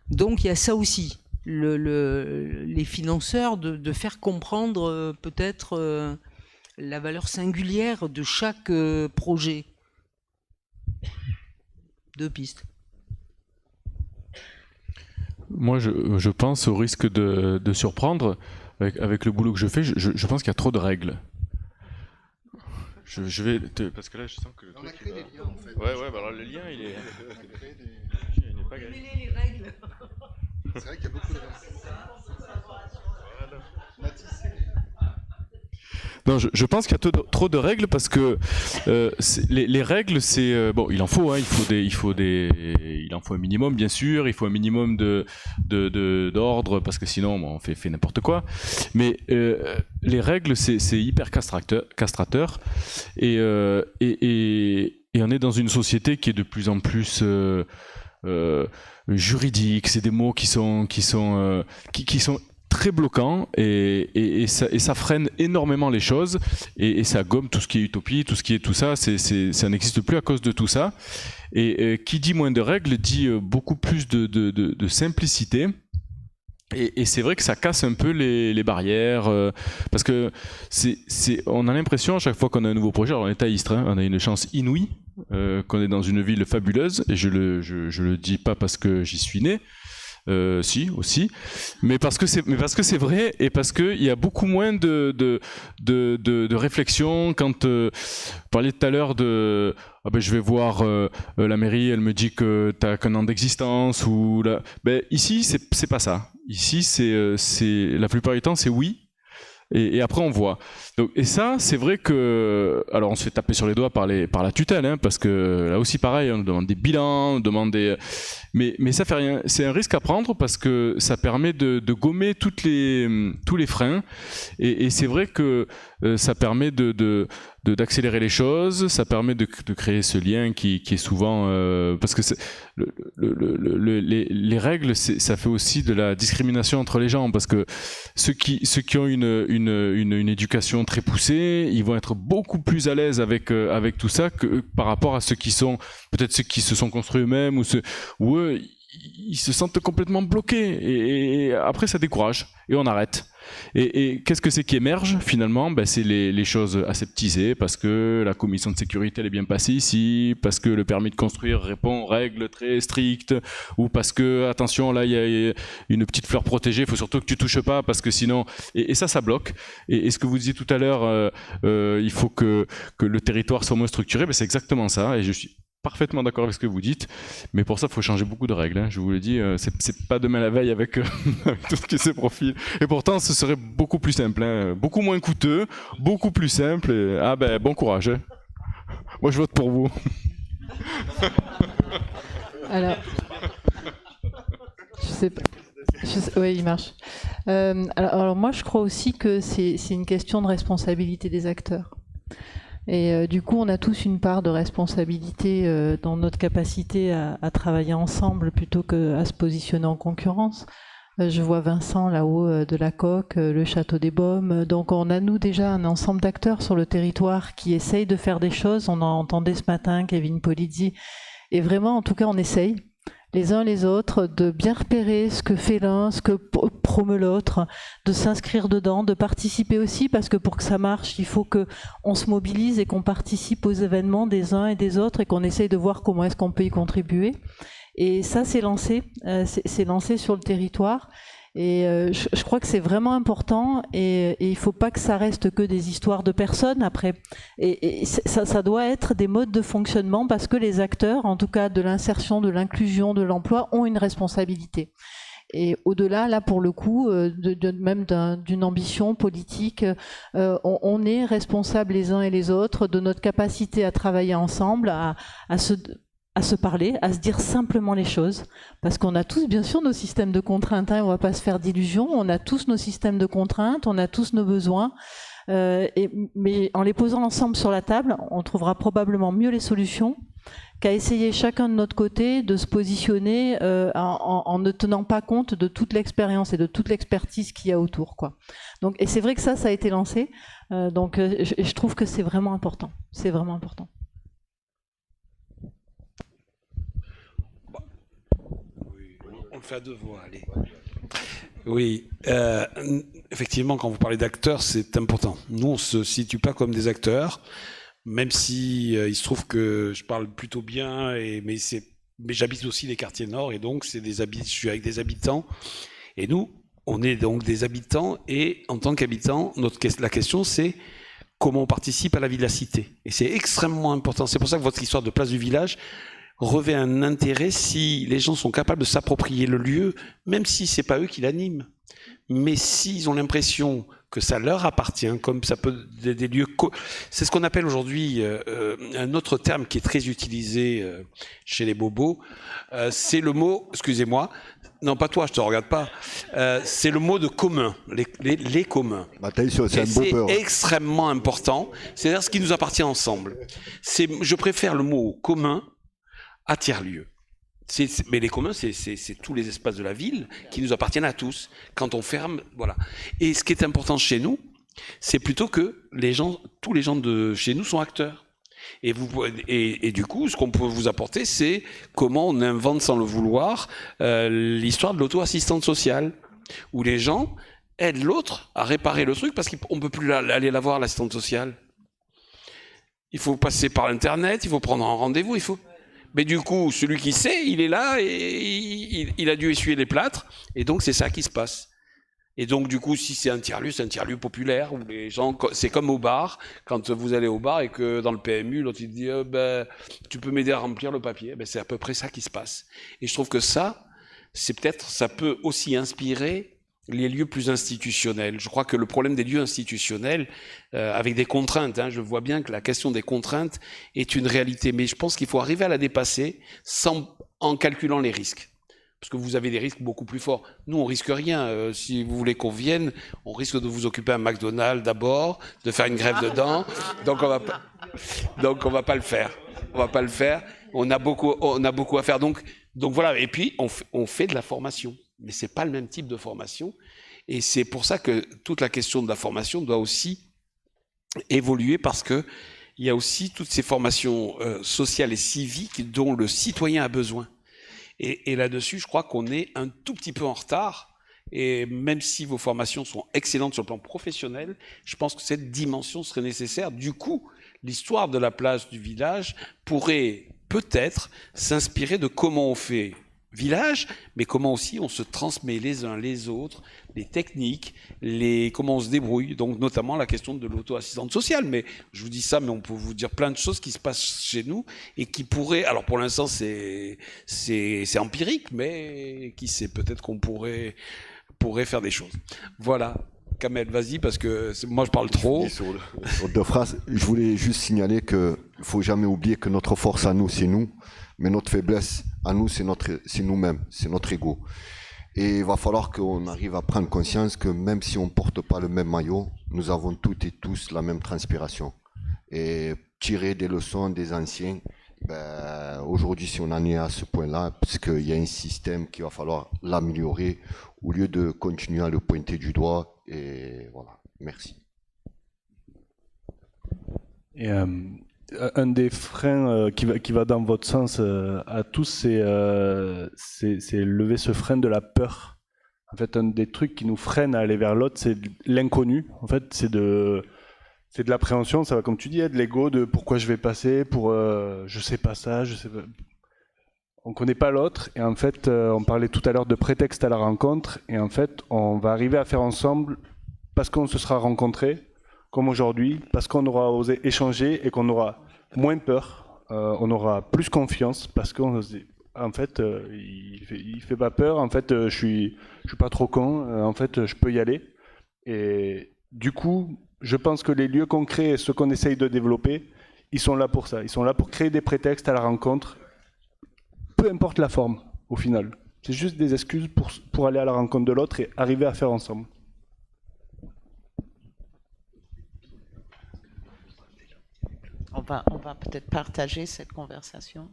Donc il y a ça aussi. Les financeurs de faire comprendre peut-être la valeur singulière de chaque projet. 2 pistes. Moi, je pense au risque de surprendre avec le boulot que je fais. Je pense qu'il y a trop de règles. Je vais parce que là, je sens que le on a truc, créé des liens en fait. Ouais, bah alors le lien, il est. Il n'est pas gagné. Les règles. C'est vrai qu'il y a beaucoup de règles. Non, je pense qu'il y a trop de règles parce que les règles, c'est bon, il en faut, hein, il en faut un minimum, bien sûr, il faut un minimum d'ordre parce que sinon, bon, on fait n'importe quoi. Mais les règles, c'est hyper castrateur et on est dans une société qui est de plus en plus juridique. C'est des mots qui sont très bloquant et ça freine énormément les choses et ça gomme tout ce qui est utopie, tout ce qui est tout ça, ça n'existe plus à cause de tout ça. Et qui dit moins de règles dit beaucoup plus de simplicité. Et c'est vrai que ça casse un peu les barrières parce que on a l'impression à chaque fois qu'on a un nouveau projet, alors on est à Istres, hein, on a une chance inouïe qu'on est dans une ville fabuleuse et je le dis pas parce que j'y suis né. Si aussi, mais parce que c'est vrai et parce que il y a beaucoup moins de réflexion. Quand vous parliez tout à l'heure de je vais voir la mairie, elle me dit que t'as qu'un an d'existence ou là, ici c'est pas ça. Ici c'est la plupart du temps c'est oui. Et après on voit. Donc, et ça, c'est vrai que, alors on se fait taper sur les doigts par la tutelle, hein, parce que là aussi pareil, on demande des bilans, on demande des, mais ça fait rien. C'est un risque à prendre parce que ça permet de gommer tous les freins. Et c'est vrai que ça permet d'accélérer les choses, ça permet de créer ce lien qui est souvent parce que les règles, ça fait aussi de la discrimination entre les gens parce que ceux qui ont une éducation très poussée, ils vont être beaucoup plus à l'aise avec tout ça que par rapport à ceux qui sont peut-être ceux qui se sont construits eux-mêmes ou eux ils se sentent complètement bloqués et après ça décourage et on arrête. Et qu'est-ce que c'est qui émerge finalement? C'est les choses aseptisées parce que la commission de sécurité elle est bien passée ici, parce que le permis de construire répond aux règles très strictes, ou parce que attention là il y a une petite fleur protégée, il faut surtout que tu touches pas parce que sinon et ça bloque. Et ce que vous disiez tout à l'heure, il faut que le territoire soit moins structuré, c'est exactement ça. Et je suis parfaitement d'accord avec ce que vous dites, mais pour ça il faut changer beaucoup de règles, hein. Je vous le dis, c'est pas demain la veille avec, avec tout ce qui se profile, et pourtant ce serait beaucoup plus simple, hein. Beaucoup moins coûteux, beaucoup plus simple, et, bon courage, hein. Moi je vote pour vous. Alors, je sais pas. Oui, il marche. Alors moi je crois aussi que c'est une question de responsabilité des acteurs. Et du coup, on a tous une part de responsabilité dans notre capacité à travailler ensemble plutôt qu'à se positionner en concurrence. Je vois Vincent là-haut de la Coque, le Château des Baumes. Donc on a nous déjà un ensemble d'acteurs sur le territoire qui essayent de faire des choses. On en entendait ce matin Kevin Polizzi. Et vraiment, en tout cas, on essaye les uns les autres de bien repérer ce que fait l'un, ce que promeut l'autre, de s'inscrire dedans, de participer aussi, parce que pour que ça marche, il faut qu'on se mobilise et qu'on participe aux événements des uns et des autres et qu'on essaye de voir comment est-ce qu'on peut y contribuer. Et ça, c'est lancé sur le territoire. Et je crois que c'est vraiment important et il ne faut pas que ça reste que des histoires de personnes après. Et ça doit être des modes de fonctionnement parce que les acteurs, en tout cas de l'insertion, de l'inclusion, de l'emploi, ont une responsabilité. Et au-delà, là, pour le coup, même d'une ambition politique, on est responsables les uns et les autres de notre capacité à travailler ensemble, à se parler, à se dire simplement les choses, parce qu'on a tous bien sûr nos systèmes de contraintes, hein, on ne va pas se faire d'illusions, on a tous nos systèmes de contraintes, on a tous nos besoins, mais en les posant ensemble sur la table, on trouvera probablement mieux les solutions qu'à essayer chacun de notre côté de se positionner en ne tenant pas compte de toute l'expérience et de toute l'expertise qu'il y a autour, quoi. Donc, et c'est vrai que ça a été lancé, donc je trouve que c'est vraiment important, c'est vraiment important. On le fait à deux voix, allez. Oui, effectivement, quand vous parlez d'acteurs, c'est important. Nous, on ne se situe pas comme des acteurs, même si il se trouve que je parle plutôt bien, mais j'habite aussi les quartiers nord, et donc je suis avec des habitants. Et nous, on est donc des habitants, et en tant qu'habitants, la question c'est comment on participe à la vie de la cité. Et c'est extrêmement important. C'est pour ça que votre histoire de place du village revêt un intérêt si les gens sont capables de s'approprier le lieu, même si c'est pas eux qui l'animent. Mais s'ils ont l'impression que ça leur appartient, comme ça peut des lieux... C'est ce qu'on appelle aujourd'hui un autre terme qui est très utilisé chez les bobos, c'est le mot, excusez-moi, non pas toi, je te regarde pas, c'est le mot de commun, les communs. C'est extrêmement important, c'est-à-dire ce qui nous appartient ensemble. Je préfère le mot commun à tiers-lieu. Mais les communs, c'est tous les espaces de la ville qui nous appartiennent à tous. Quand on ferme, voilà. Et ce qui est important chez nous, c'est plutôt que tous les gens de chez nous sont acteurs. Et du coup, ce qu'on peut vous apporter, c'est comment on invente sans le vouloir l'histoire de l'auto-assistante sociale, où les gens aident l'autre à réparer le truc parce qu'on ne peut plus aller la voir, l'assistante sociale. Il faut passer par Internet, il faut prendre un rendez-vous, Mais du coup, celui qui sait, il est là et il a dû essuyer les plâtres. Et donc, c'est ça qui se passe. Et donc, du coup, si c'est un tiers-lieu, c'est un tiers-lieu populaire où les gens, c'est comme au bar. Quand vous allez au bar et que dans le PMU, l'autre il dit tu peux m'aider à remplir le papier. C'est à peu près ça qui se passe. Et je trouve que ça peut aussi inspirer les lieux plus institutionnels. Je crois que le problème des lieux institutionnels, avec des contraintes, je vois bien que la question des contraintes est une réalité, mais je pense qu'il faut arriver à la dépasser en calculant les risques. Parce que vous avez des risques beaucoup plus forts. Nous, on risque rien. Si vous voulez qu'on vienne, on risque de vous occuper un McDonald's d'abord, de faire une grève dedans. Donc on va pas le faire. On va pas le faire. On a beaucoup à faire. Donc voilà. Et puis on fait de la formation. Mais c'est pas le même type de formation. Et c'est pour ça que toute la question de la formation doit aussi évoluer parce que il y a aussi toutes ces formations sociales et civiques dont le citoyen a besoin. Et là-dessus, je crois qu'on est un tout petit peu en retard. Et même si vos formations sont excellentes sur le plan professionnel, je pense que cette dimension serait nécessaire. Du coup, l'histoire de la place du village pourrait peut-être s'inspirer de comment on fait village, mais comment aussi on se transmet les uns les autres, les techniques, comment on se débrouille, donc notamment la question de l'auto-assistante sociale. Mais je vous dis ça, mais on peut vous dire plein de choses qui se passent chez nous et qui pourraient, alors pour l'instant c'est empirique, mais qui sait, peut-être qu'on pourrait faire des choses. Voilà. Kamel, vas-y, parce que moi je parle trop. Sur deux phrases, je voulais juste signaler qu'il ne faut jamais oublier que notre force à nous, c'est nous, mais notre faiblesse à nous, c'est nous-mêmes, c'est notre ego. Et il va falloir qu'on arrive à prendre conscience que même si on ne porte pas le même maillot, nous avons toutes et tous la même transpiration. Et tirer des leçons des anciens, aujourd'hui, si on en est à ce point-là, parce qu'il y a un système qu'il va falloir l'améliorer, au lieu de continuer à le pointer du doigt. Et voilà, merci. Et un des freins qui va dans votre sens à tous, c'est lever ce frein de la peur. En fait, un des trucs qui nous freine à aller vers l'autre, c'est l'inconnu. En fait, c'est de l'appréhension, ça va comme tu dis, de l'ego, de pourquoi je vais passer, je sais pas ça, je sais pas. on connaît pas l'autre, et en fait, on parlait tout à l'heure de prétexte à la rencontre, et en fait, on va arriver à faire ensemble parce qu'on se sera rencontrés, comme aujourd'hui, parce qu'on aura osé échanger et qu'on aura moins peur, on aura plus confiance, parce qu'en fait, il fait pas peur, en fait, je suis pas trop con, en fait, je peux y aller. Et du coup, je pense que les lieux qu'on crée et ceux qu'on essaye de développer, ils sont là pour ça. Ils sont là pour créer des prétextes à la rencontre, peu importe la forme, au final. C'est juste des excuses pour aller à la rencontre de l'autre et arriver à faire ensemble. On va peut-être partager cette conversation.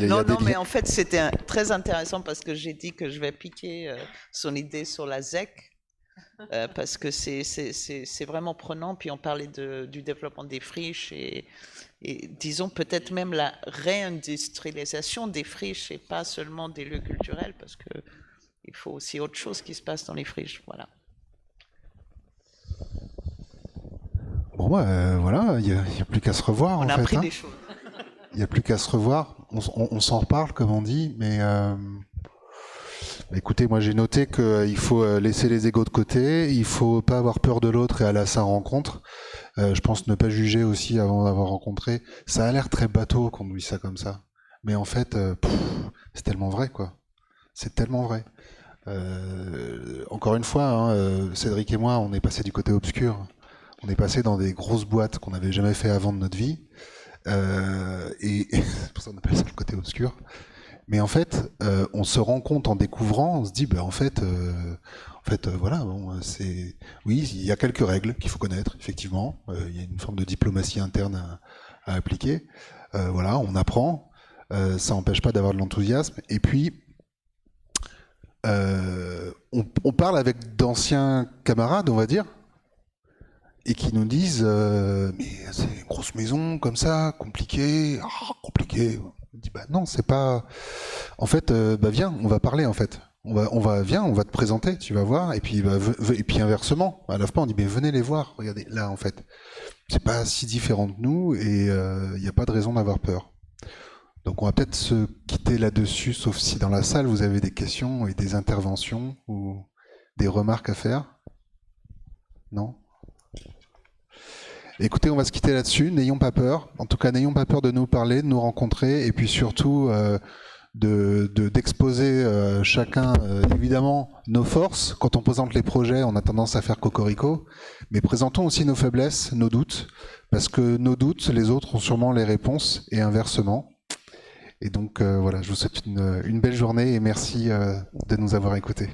Non, mais en fait, c'était très intéressant parce que j'ai dit que je vais piquer son idée sur la ZEC, parce que c'est vraiment prenant. Puis on parlait du développement des friches et disons peut-être même la réindustrialisation des friches et pas seulement des lieux culturels, parce qu'il faut aussi autre chose qui se passe dans les friches. Voilà. Bon, voilà, il n'y a plus qu'à se revoir. On a appris des choses. Il n'y a plus qu'à se revoir. On s'en reparle, comme on dit, mais écoutez, moi j'ai noté qu'il faut laisser les égos de côté, il faut pas avoir peur de l'autre et aller à sa rencontre. Je pense ne pas juger aussi avant d'avoir rencontré. Ça a l'air très bateau qu'on dit ça comme ça, mais en fait, c'est tellement vrai, quoi. C'est tellement vrai. Encore une fois, hein, Cédric et moi, on est passé du côté obscur. On est passé dans des grosses boîtes qu'on n'avait jamais fait avant de notre vie. Et c'est pour ça qu'on appelle ça le côté obscur. Mais en fait, on se rend compte en découvrant, on se dit, en fait, voilà, bon, oui, il y a quelques règles qu'il faut connaître, effectivement. Il y a une forme de diplomatie interne à appliquer. Voilà, on apprend. Ça n'empêche pas d'avoir de l'enthousiasme. Et puis, on parle avec d'anciens camarades, on va dire, et qui nous disent mais c'est une grosse maison comme ça, compliqué. On dit non, c'est pas. En fait, viens, on va parler en fait. Viens, on va te présenter, tu vas voir. Et puis, inversement, à l'AFPA, on dit mais venez les voir. Regardez, là en fait, c'est pas si différent de nous et il n'y a pas de raison d'avoir peur. Donc on va peut-être se quitter là-dessus, sauf si dans la salle vous avez des questions et des interventions ou des remarques à faire. Non ? Écoutez, on va se quitter là-dessus, n'ayons pas peur. En tout cas, n'ayons pas peur de nous parler, de nous rencontrer, et puis surtout d'exposer chacun, évidemment, nos forces. Quand on présente les projets, on a tendance à faire cocorico, mais présentons aussi nos faiblesses, nos doutes, parce que nos doutes, les autres ont sûrement les réponses, et inversement. Et donc, voilà, je vous souhaite une belle journée, et merci de nous avoir écoutés.